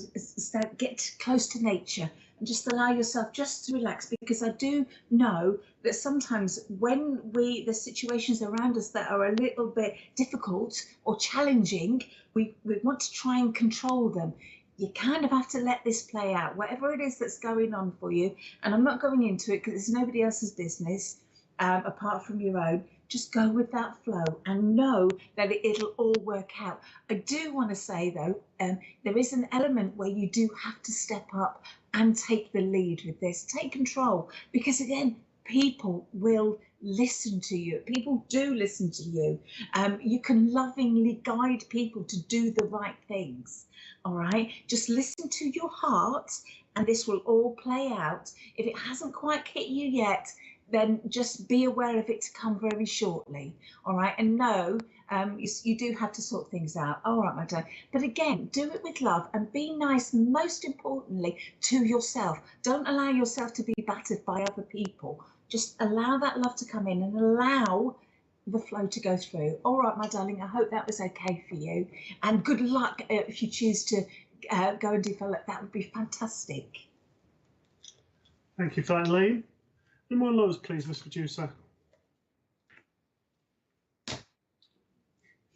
get close to nature, and just allow yourself just to relax, because I do know that sometimes when the situations around us that are a little bit difficult or challenging, we want to try and control them. You kind of have to let this play out, whatever it is that's going on for you. And I'm not going into it because it's nobody else's business apart from your own. Just go with that flow and know that it'll all work out. I do want to say, though, there is an element where you do have to step up and take the lead with this. Take control, because, again, people will listen to you. People do listen to you. You can lovingly guide people to do the right things. All right, just listen to your heart, and this will all play out. If it hasn't quite hit you yet, then just be aware of it to come very shortly. All right, and know you do have to sort things out. All right, my dear. But again, do it with love, and be nice, most importantly, to yourself. Don't allow yourself to be battered by other people. Just allow that love to come in, and allow the flow to go through. All right, my darling, I hope that was okay for you, and good luck if you choose to go and develop. That would be fantastic. Thank you for that, Lee. Any more lows, please, Miss Producer?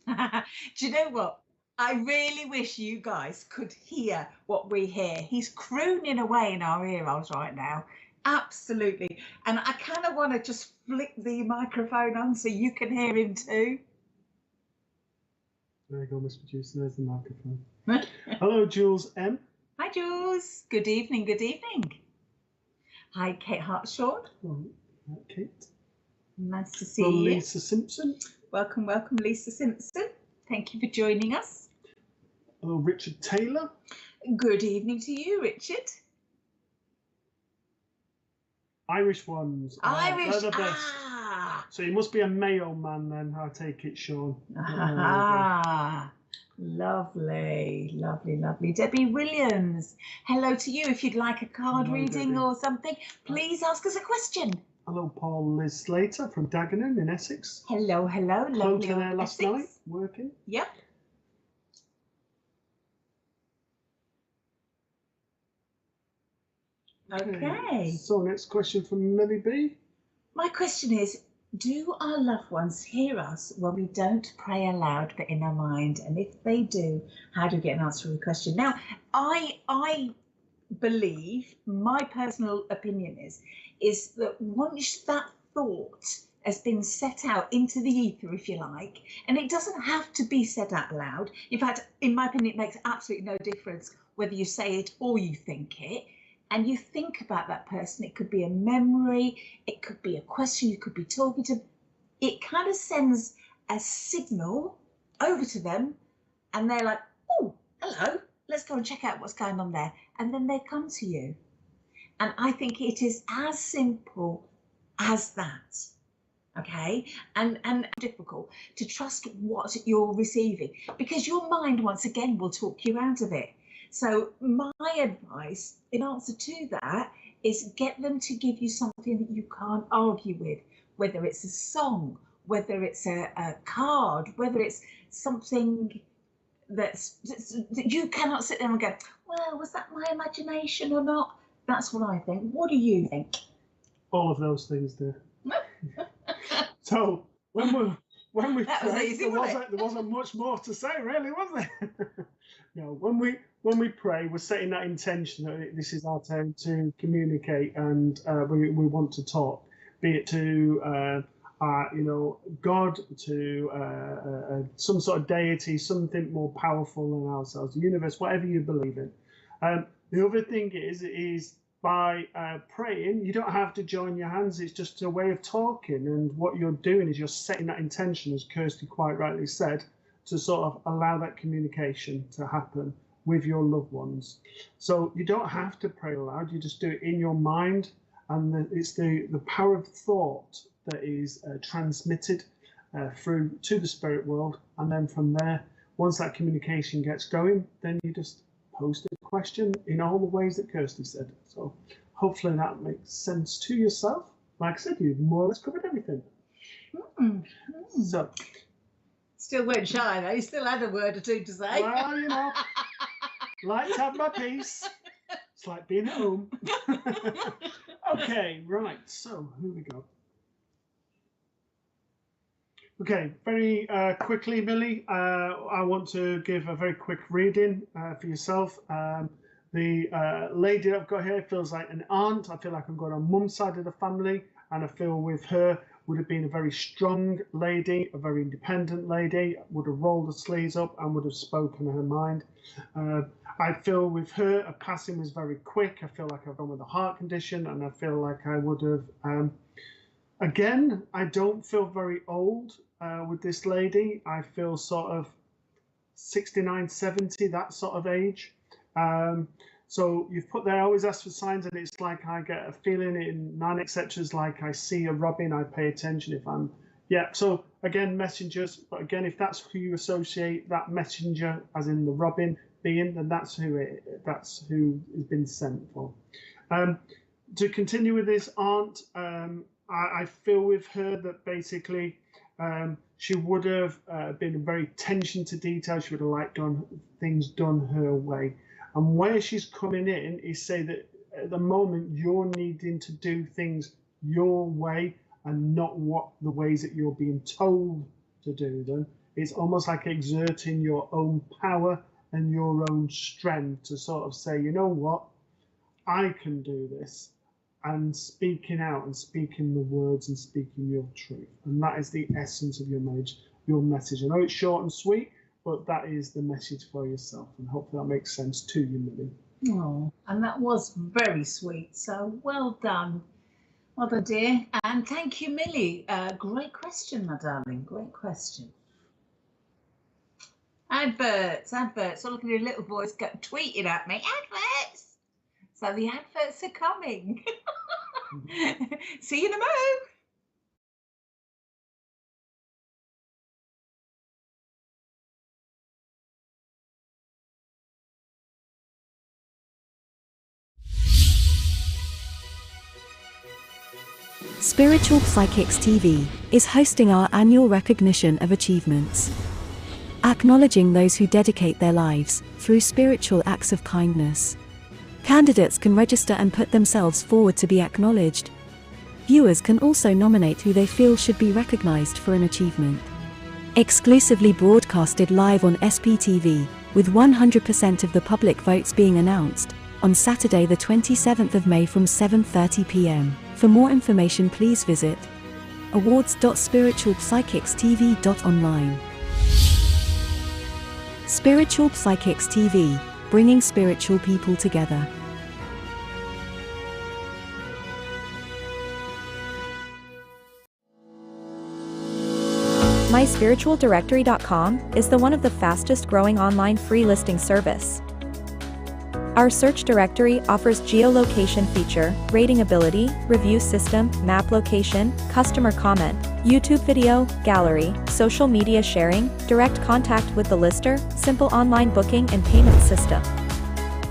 Do you know what? I really wish you guys could hear what we hear. He's crooning away in our ear holes right now. Absolutely. And I kind of want to just flick the microphone on so you can hear him too. There you go, Miss Producer. There's the microphone. Hello, Jules M. Hi, Jules. Good evening. Good evening. Hi, Kate Hartshaw. Hello, Kate. Nice to see you. Lisa Simpson. Welcome, welcome, Lisa Simpson. Thank you for joining us. Hello, Richard Taylor. Good evening to you, Richard. Irish ones. Irish. They're the best. So you must be a Mayo man then, I take it, Sean. Ah, lovely, lovely, lovely. Debbie Williams, hello to you. If you'd like a card reading or something, please ask us a question. Hello, Paul Liz Slater from Dagenham in Essex. Hello, hello. Lovely. There last night, working. Yep. Okay. So next question from Millie B. My question is, do our loved ones hear us when we don't pray aloud but in our mind? And if they do, how do we get an answer to the question? Now, I believe, my personal opinion is that once that thought has been set out into the ether, if you like, and it doesn't have to be said out loud. In fact, in my opinion, it makes absolutely no difference whether you say it or you think it. And you think about that person, it could be a memory, it could be a question you could be talking to. It kind of sends a signal over to them and they're like, oh, hello, let's go and check out what's going on there. And then they come to you. And I think it is as simple as that. Okay, and difficult to trust what you're receiving, because your mind once again will talk you out of it. So my advice in answer to that is get them to give you something that you can't argue with, whether it's a song, whether it's a card, whether it's something that you cannot sit there and go, well, was that my imagination or not? That's what I think. What do you think? All of those things do. So when we that prayed, was easy, there wasn't much more to say, really, was there? No, when we pray, we're setting that intention that this is our time to communicate, and we want to talk, be it to God, to some sort of deity, something more powerful than ourselves, the universe, whatever you believe in. The other thing is by praying, you don't have to join your hands. It's just a way of talking, and what you're doing is you're setting that intention, as Kirsty quite rightly said, to sort of allow that communication to happen with your loved ones. So you don't have to pray aloud, you just do it in your mind, and it's the power of thought that is transmitted through to the spirit world, and then from there, once that communication gets going, then you just post a question in all the ways that Kirsty said. So hopefully that makes sense to yourself. Like I said, you've more or less covered everything. So still weren't shy though, you still had a word or two to say. Well, you know, like to have my peace. It's like being at home. Okay, right, so here we go. Okay, very quickly, Millie, I want to give a very quick reading for yourself. The lady that I've got here feels like an aunt. I feel like I've got on mum's side of the family, and I feel with her would have been a very strong lady, a very independent lady, would have rolled her sleeves up and would have spoken her mind. I feel with her, a passing was very quick. I feel like I've gone with a heart condition, and I feel like I would have, again, I don't feel very old with this lady. I feel sort of 69, 70, that sort of age. So you've put there, I always ask for signs, and it's like I get a feeling in 9 etceteras, like I see a robin, I pay attention if I'm, yeah. So again, messengers, but again, if that's who you associate that messenger, as in the robin being, then that's who has been sent for. To continue with this aunt, I feel with her that basically she would have been very attention to detail. She would have liked things done her way. And where she's coming in is say that at the moment you're needing to do things your way and not the ways that you're being told to do them. It's almost like exerting your own power and your own strength to sort of say, you know what, I can do this, and speaking out and speaking the words and speaking your truth. And that is the essence of your message. I know it's short and sweet, but that is the message for yourself, and hopefully that makes sense to you, Millie. Oh, and that was very sweet. So well done. Well done, dear. And thank you, Millie. Great question, my darling. Great question. Adverts. All of your little boys got tweeting at me. Adverts. So the adverts are coming. See you in a moment. Spiritual Psychics TV is hosting our annual recognition of achievements, acknowledging those who dedicate their lives through spiritual acts of kindness. Candidates can register and put themselves forward to be acknowledged. Viewers can also nominate who they feel should be recognized for an achievement. Exclusively broadcasted live on SPTV, with 100% of the public votes being announced on Saturday the 27th of May from 7:30 p.m. For more information, please visit awards.spiritualpsychicstv.online. Spiritual Psychics TV, bringing spiritual people together. MySpiritualDirectory.com is one of the fastest growing online free listing service. Our search directory offers geolocation feature, rating ability, review system, map location, customer comment, YouTube video, gallery, social media sharing, direct contact with the lister, simple online booking and payment system.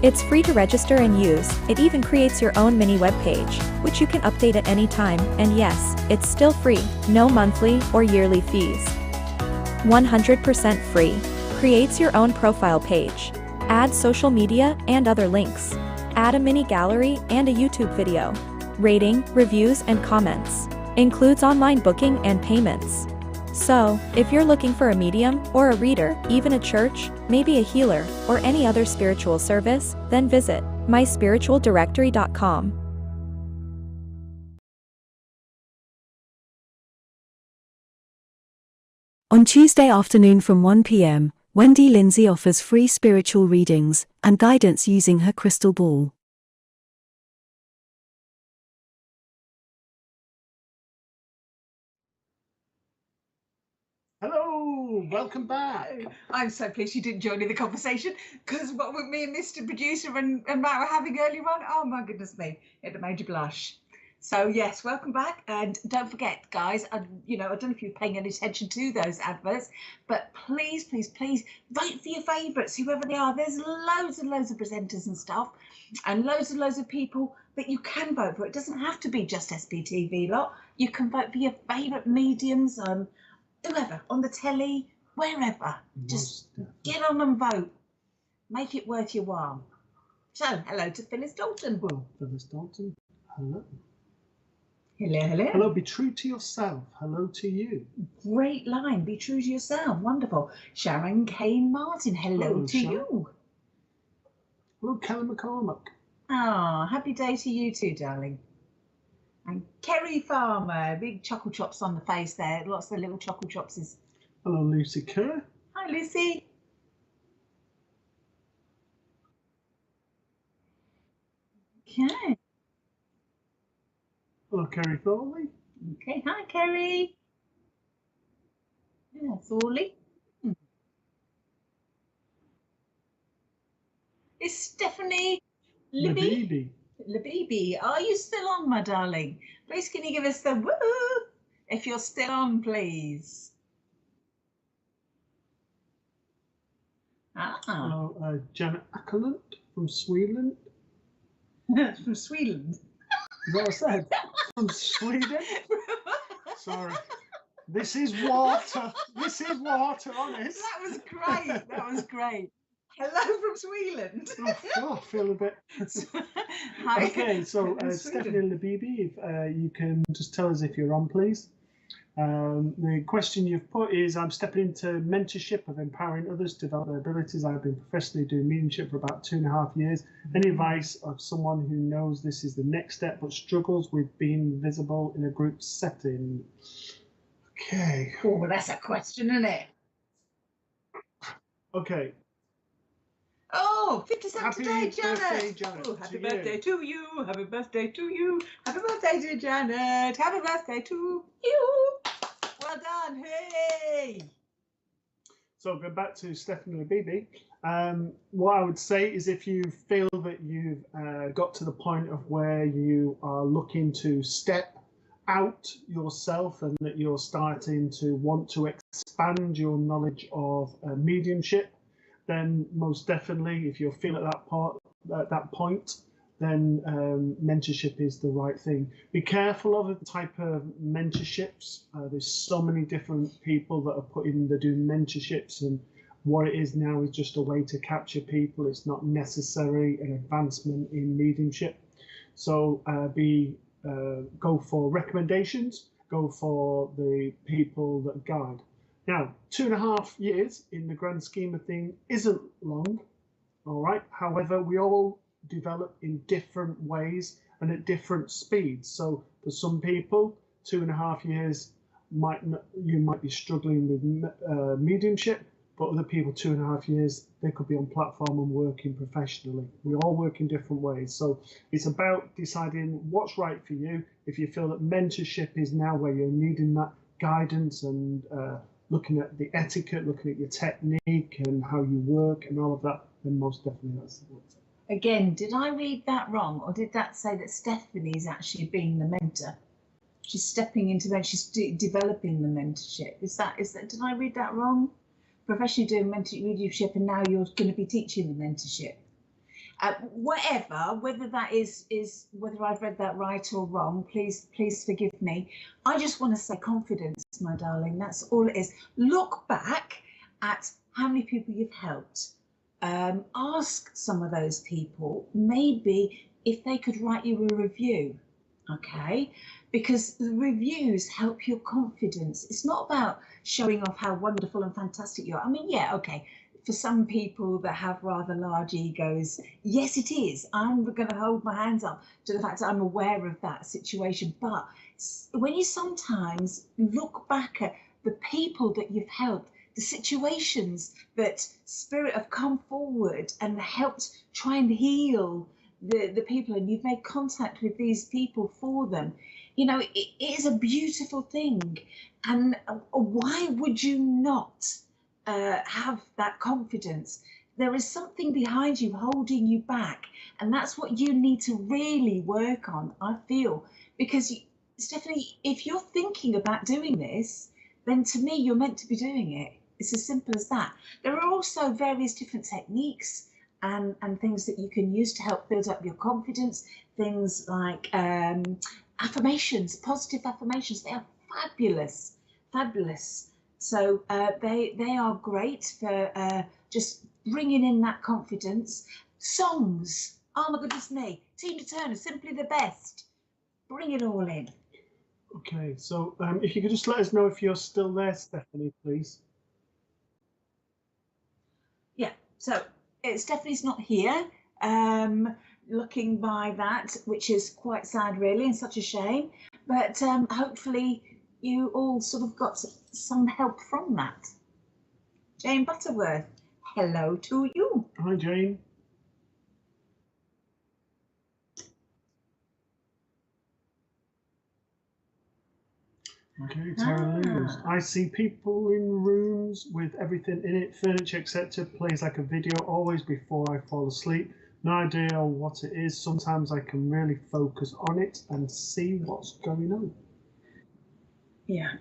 It's free to register and use. It even creates your own mini web page, which you can update at any time, and yes, it's still free, no monthly or yearly fees. 100% free. Creates your own profile page. Add social media and other links. Add a mini gallery and a YouTube video. Rating, reviews and comments. Includes online booking and payments. So, if you're looking for a medium or a reader, even a church, maybe a healer, or any other spiritual service, then visit myspiritualdirectory.com. On Tuesday afternoon from 1 p.m, Wendy Lindsay offers free spiritual readings and guidance using her crystal ball. Hello, welcome back. I'm so pleased you didn't join in the conversation, because what with me and Mr. Producer and Matt were having earlier on, oh my goodness me, it made you blush. So yes, welcome back, and don't forget, guys. I don't know if you're paying any attention to those adverts, but please, please, please vote for your favourites, whoever they are. There's loads and loads of presenters and stuff, and loads of people that you can vote for. It doesn't have to be just SPTV lot. You can vote for your favourite mediums, whoever, on the telly, wherever. Just get on and vote. Make it worth your while. So, hello to Phyllis Dalton. Well, Phyllis Dalton, hello. Hello, hello. Hello, be true to yourself. Hello to you. Great line. Be true to yourself. Wonderful. Sharon Kane Martin. Hello to Sharon. you. Hello, Kelly McCormack. Ah, happy day to you too, darling. And Kerry Farmer. Big chuckle chops on the face there. Lots of little chuckle chopses. Hello, Lucy Kerr. Hi, Lucy. Okay. Hello, Kerry Thorley. Okay. Hi, Kerry. Yeah, Thorley. It's Stephanie Libby. Libby, are you still on, my darling? Please, can you give us the woo if you're still on, please? Hello, Janet Ackerland from Sweden. From Sweden. Is that what I said? From Sweden? Sorry. This is water. This is water, honest. That was great. That was great. Hello from Sweden. Oh, I feel a bit. Hi. Okay, so Stephanie Labibi, if you can just tell us if you're on, please. The question you've put is, I'm stepping into mentorship of empowering others to develop their abilities. I've been professionally doing mediumship for about 2.5 years. Any advice of someone who knows this is the next step but struggles with being visible in a group setting? Okay. Oh, well, that's a question, isn't it? Okay. Oh, 57 today, Janet. Birthday, Janet. Oh, happy birthday to you. Happy birthday to you. Happy birthday to Janet. Happy birthday to you. Well done. Hey. So going back to Stephanie Labibi, what I would say is if you feel that you've got to the point of where you are looking to step out yourself and that you're starting to want to expand your knowledge of mediumship, then most definitely, if you're feeling at that point, then mentorship is the right thing. Be careful of the type of mentorships. There's so many different people that are they're doing mentorships, and what it is now is just a way to capture people. It's not necessarily an advancement in mediumship. So go for recommendations, go for the people that guide. Now, 2.5 years in the grand scheme of things isn't long, all right? However, we all develop in different ways and at different speeds. So for some people, 2.5 years you might be struggling with mediumship, but other people, 2.5 years, they could be on platform and working professionally. We all work in different ways. So it's about deciding what's right for you. If you feel that mentorship is now where you're needing that guidance and looking at the etiquette, looking at your technique and how you work and all of that, then most definitely that's the way. Again, did I read that wrong, or did that say that Stephanie is actually being the mentor? She's stepping into that, she's developing the mentorship. Is that, did I read that wrong? Professionally doing mediumship, and now you're going to be teaching the mentorship. Whether that is whether I've read that right or wrong, please forgive me. I just want to say confidence, my darling. That's all it is. Look back at how many people you've helped. Ask some of those people maybe if they could write you a review, okay? Because the reviews help your confidence. It's not about showing off how wonderful and fantastic you are. I mean, yeah, okay. For some people that have rather large egos, yes, it is. I'm going to hold my hands up to the fact that I'm aware of that situation. But when you sometimes look back at the people that you've helped, the situations that spirit have come forward and helped try and heal the people, and you've made contact with these people for them, you know, it is a beautiful thing. And why would you not have that confidence? There is something behind you holding you back, and that's what you need to really work on, I feel. Because Stephanie, if you're thinking about doing this, then to me you're meant to be doing it. It's as simple as that. There are also various different techniques and things that you can use to help build up your confidence. Things like affirmations, positive affirmations. They are fabulous, fabulous. So they are great for just bringing in that confidence. Songs, oh my goodness me, Tina Turner, simply the best. Bring it all in. Okay, so if you could just let us know if you're still there, Stephanie, please. Yeah, so Stephanie's not here. Looking by that, which is quite sad really, and such a shame. But hopefully you all sort of got some help from that. Jane Butterworth, hello to you. Hi, Jane. Okay, Tara Lewis. I see people in rooms with everything in it, furniture, etc. Plays like a video always before I fall asleep. No idea what it is. Sometimes I can really focus on it and see what's going on. Yeah,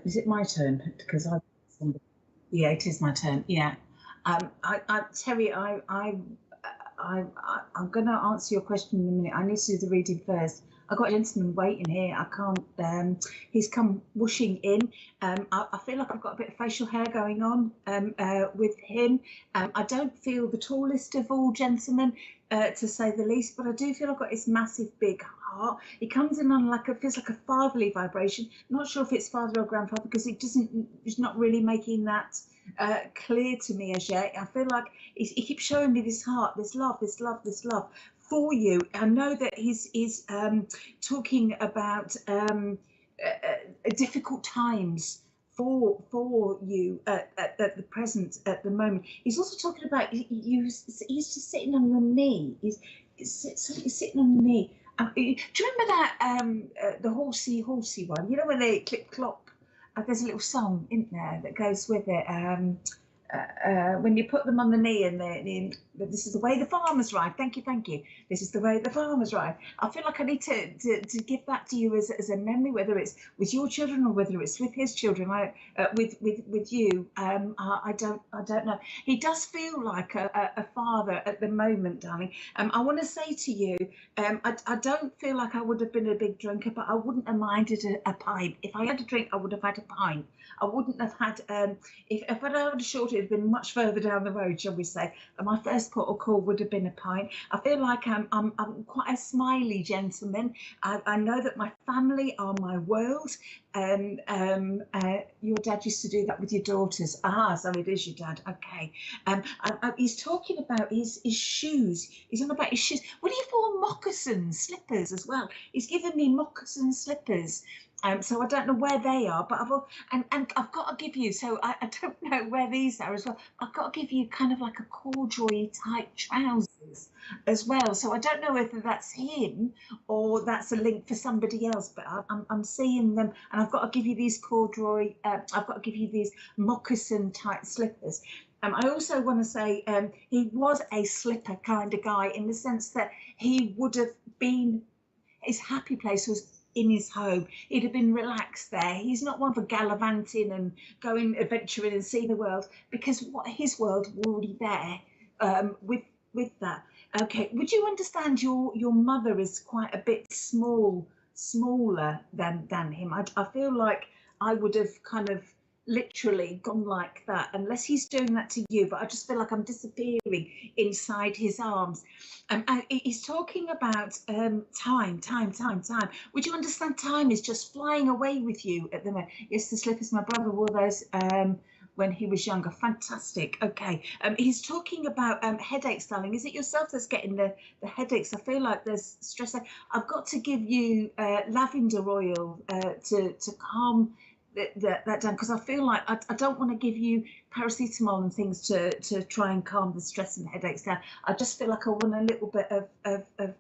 is it my turn? Because yeah, it is my turn. Yeah, Terry, I'm going to answer your question in a minute. I need to do the reading first. I've got a gentleman waiting here. I can't. He's come whooshing in. I feel like I've got a bit of facial hair going on with him. I don't feel the tallest of all gentlemen, to say the least, but I do feel I've got this massive big heart. He comes in on feels like a fatherly vibration. I'm not sure if it's father or grandfather because it's not really making that clear to me as yet. I feel like he keeps showing me this heart, this love, this love, this love for you. I know that he's talking about difficult times for you at the present, at the moment. He's also talking about he's just sitting on your knee. He's sitting on your knee. Do you remember that the horsey one? You know when they clip clop? There's a little song in there that goes with it. when you put them on the knee and this is the way the farmers ride. Thank you, thank you. This is the way the farmers ride. I feel like I need to give that to you as a memory, whether it's with your children or whether it's with his children. With you, I don't know. He does feel like a father at the moment, darling. I want to say to you, I don't feel like I would have been a big drinker, but I wouldn't have minded a pint. If I had a drink, I would have had a pint. I wouldn't have had if I'd had a short, it would have been much further down the road, shall we say. And my first port of call would have been a pint. I feel like I'm quite a smiley gentleman. I know that my family are my world. Your dad used to do that with your daughters. So it is your dad. Okay. He's talking about his shoes. He's on about his shoes. What do you call moccasins, slippers as well? He's given me moccasin slippers. So I don't know where they are, but I've got to give you, so I don't know where these are as well. I've got to give you kind of like a corduroy type trousers as well. So I don't know whether that's him or that's a link for somebody else, but I'm seeing them, and I've got to give you these corduroy, I've got to give you these moccasin type slippers. I also want to say he was a slipper kind of guy in the sense that he would have been, his happy place was in his home. He'd have been relaxed there. He's not one for gallivanting and going adventuring and seeing the world, because what his world was already there with that. Okay, would you understand your mother is quite a bit smaller than him? I feel like I would have kind of literally gone like that, unless he's doing that to you, but I just feel like I'm disappearing inside his arms. He's talking about time. Would you understand time is just flying away with you at the moment? Yes, the slippers, my brother wore those when he was younger. Fantastic. Okay. He's talking about headaches, darling. Is it yourself that's getting the headaches? I feel like there's stress. I've got to give you lavender oil to calm that down, because I feel like I don't want to give you paracetamol and things to try and calm the stress and headaches down. I just feel like I want a little bit of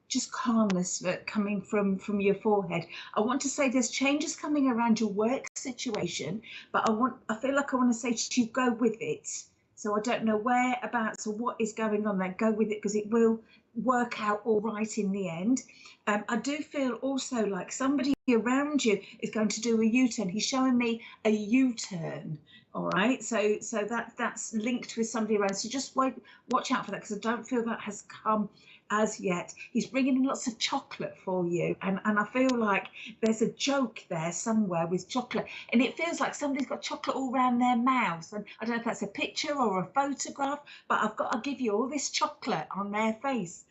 just calmness coming from your forehead. I want to say there's changes coming around your work situation, but I feel like I want to say to you, go with it. So I don't know whereabouts or what is going on there. Go with it, because it will work out all right in the end. I do feel also like somebody around you is going to do a U-turn. He's showing me a U-turn. All right, so that's linked with somebody around. So just watch out for that, because I don't feel that has come as yet. He's bringing in lots of chocolate for you, and I feel like there's a joke there somewhere with chocolate, and it feels like somebody's got chocolate all around their mouth, and I don't know if that's a picture or a photograph, but I've got to give you all this chocolate on their face.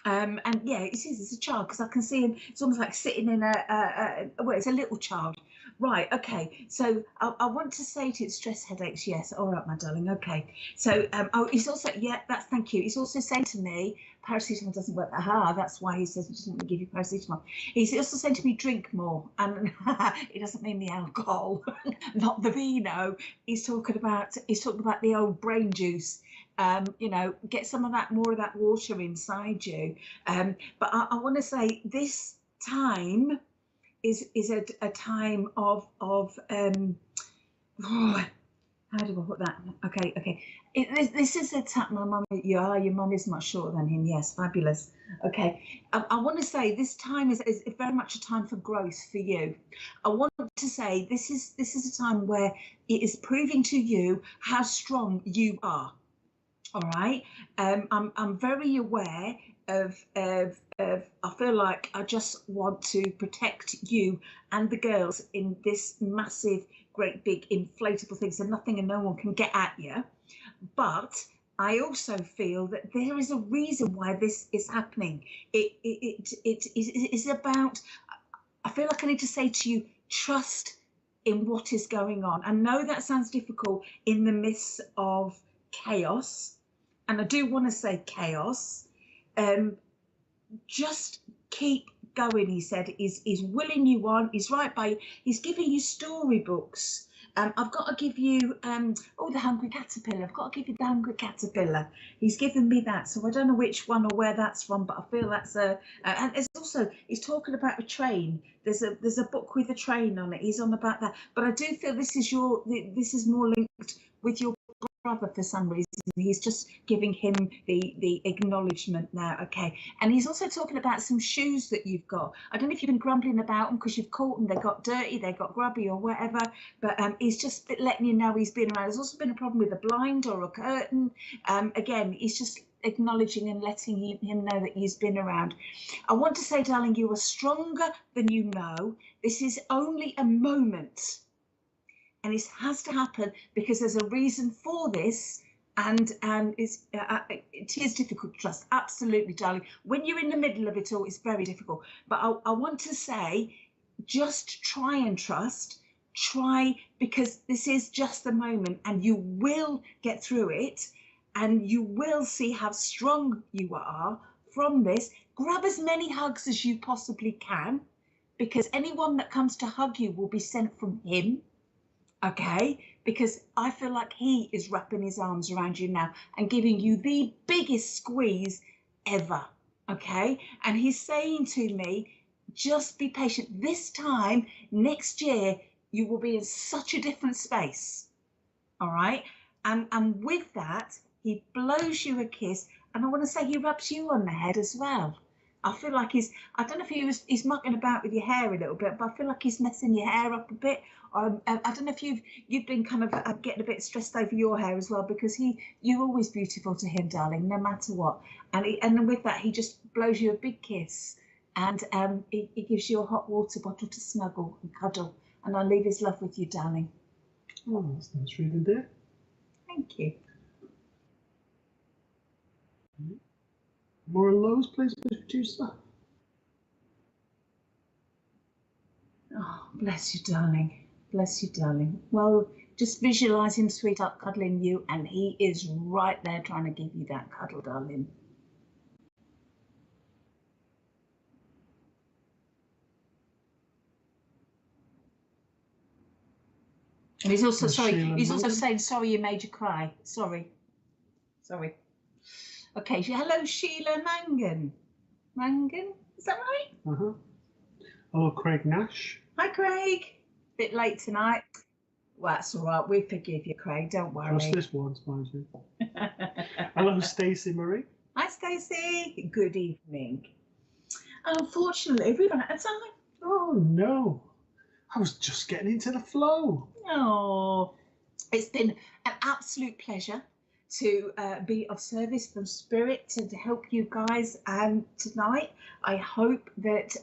And yeah, it's a child, because I can see him. It's almost like sitting in well, it's a little child. Right, okay. So I want to say to you, stress headaches. Yes, all right, my darling. Okay. So he's also, thank you. He's also saying to me, paracetamol doesn't work. That's why he says he doesn't want to give you paracetamol. He's also saying to me, drink more, and it doesn't mean the alcohol, not the vino. He's talking about the old brain juice. Get some of that, more of that water inside you. But I want to say this time is a time of how do I put that? Okay. This is a time, my mum. Your mum is much shorter than him. Yes, fabulous. Okay, I want to say this time is very much a time for growth for you. I want to say this is a time where it is proving to you how strong you are. All right. I'm very aware of I feel like I just want to protect you and the girls in this massive, great big inflatable thing, so nothing and no one can get at you. But I also feel that there is a reason why this is happening. It is about, I feel like I need to say to you, trust in what is going on. I know that sounds difficult in the midst of chaos, and I do want to say chaos. Just keep going, he said. He's willing you on. He's right by you. He's giving you storybooks. I've got to give you the Hungry Caterpillar. I've got to give you the Hungry Caterpillar. He's given me that, so I don't know which one or where that's from, but I feel that's and it's also, he's talking about a train. There's a book with a train on it. He's on about that, but I do feel this is more linked with your brother for some reason. He's just giving him the acknowledgement now. Okay. And he's also talking about some shoes that you've got. I don't know if you've been grumbling about them because you've caught them, they got dirty, they got grubby or whatever, but he's just letting you know he's been around. There's also been a problem with a blind or a curtain. Again, he's just acknowledging and letting him know that he's been around. I want to say, darling, you are stronger than you know. This is only a moment. And this has to happen because there's a reason for this, and it is difficult to trust. Absolutely, darling. When you're in the middle of it all, it's very difficult. But I want to say, just try and trust. Try, because this is just the moment, and you will get through it, and you will see how strong you are from this. Grab as many hugs as you possibly can, because anyone that comes to hug you will be sent from him. Okay, because I feel like he is wrapping his arms around you now and giving you the biggest squeeze ever. Okay, and he's saying to me, just be patient. This time next year, you will be in such a different space. All right, and with that, he blows you a kiss, and I want to say he rubs you on the head as well. I feel like I don't know if he's mucking about with your hair a little bit, but I feel like he's messing your hair up a bit. I don't know if you've been kind of getting a bit stressed over your hair as well, because you're always beautiful to him, darling, no matter what. And with that, he just blows you a big kiss, and he gives you a hot water bottle to snuggle and cuddle, and I'll leave his love with you, darling. Oh, that's nice reading, dear. Thank you. More lows, please, producer. Oh, bless you, darling. Bless you, darling. Well, just visualize him, sweetheart, cuddling you, and he is right there trying to give you that cuddle, darling. And he's also saying sorry you made you cry. Sorry. Okay, hello, Sheila Mangan. Mangan, is that right? Hello, Craig Nash. Hi, Craig. Bit late tonight. Well, that's all right. We forgive you, Craig. Don't worry. Just this once, mind you. Hello, Stacey Marie. Hi, Stacey. Good evening. Unfortunately, we run out of time. Oh no! I was just getting into the flow. Oh, it's been an absolute pleasure to be of service from Spirit to help you guys tonight. I hope that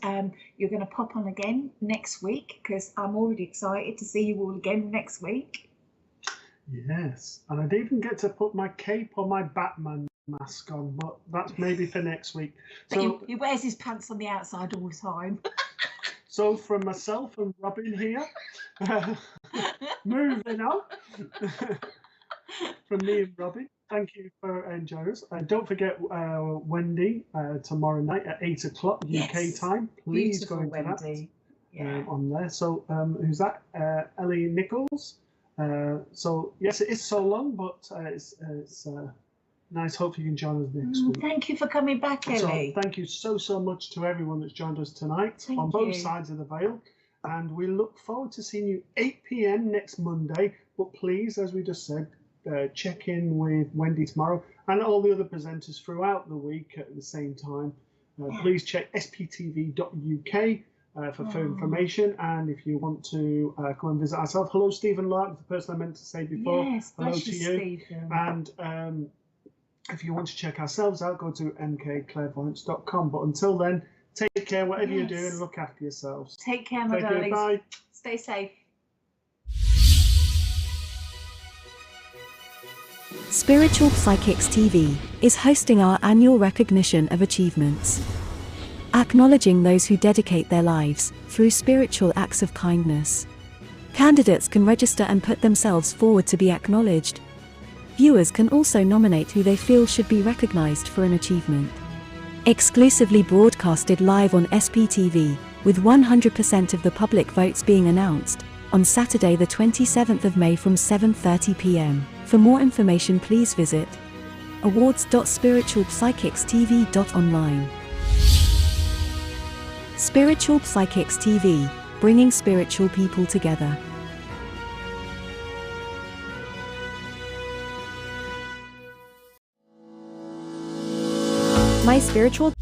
you're going to pop on again next week, because I'm already excited to see you all again next week. Yes, and I didn't even get to put my cape or my Batman mask on, but that's maybe for next week. So he wears his pants on the outside all the time. So from myself and Robin here, moving on. From me and Robin, thank you for joining us. Don't forget Wendy tomorrow night at 8 o'clock UK time. Please go into Wendy. That on there. So who's that? Ellie Nichols. So yes, it is so long, but it's nice. Hope you can join us next week. Thank you for coming back, Ellie. So thank you so much to everyone that's joined us tonight on both sides of the veil. And we look forward to seeing you 8 p.m. next Monday. But please, as we just said, check in with Wendy tomorrow and all the other presenters throughout the week at the same time. Please check sptv.uk for further information, and if you want to come and visit ourselves. Hello, Stephen Lark, the person I meant to say before. Yes, hello to you. Stephen. And if you want to check ourselves out, go to mkclairvoyance.com. But until then, take care, whatever you're doing, look after yourselves. Take care, my darlings. Bye. Stay safe. Spiritual Psychics TV is hosting our annual recognition of achievements. Acknowledging those who dedicate their lives through spiritual acts of kindness. Candidates can register and put themselves forward to be acknowledged. Viewers can also nominate who they feel should be recognized for an achievement. Exclusively broadcasted live on SPTV, with 100% of the public votes being announced, on Saturday the 27th of May from 7:30 p.m. For more information, please visit awards.spiritualpsychicstv.online. Spiritual Psychics TV, bringing spiritual people together. My spiritual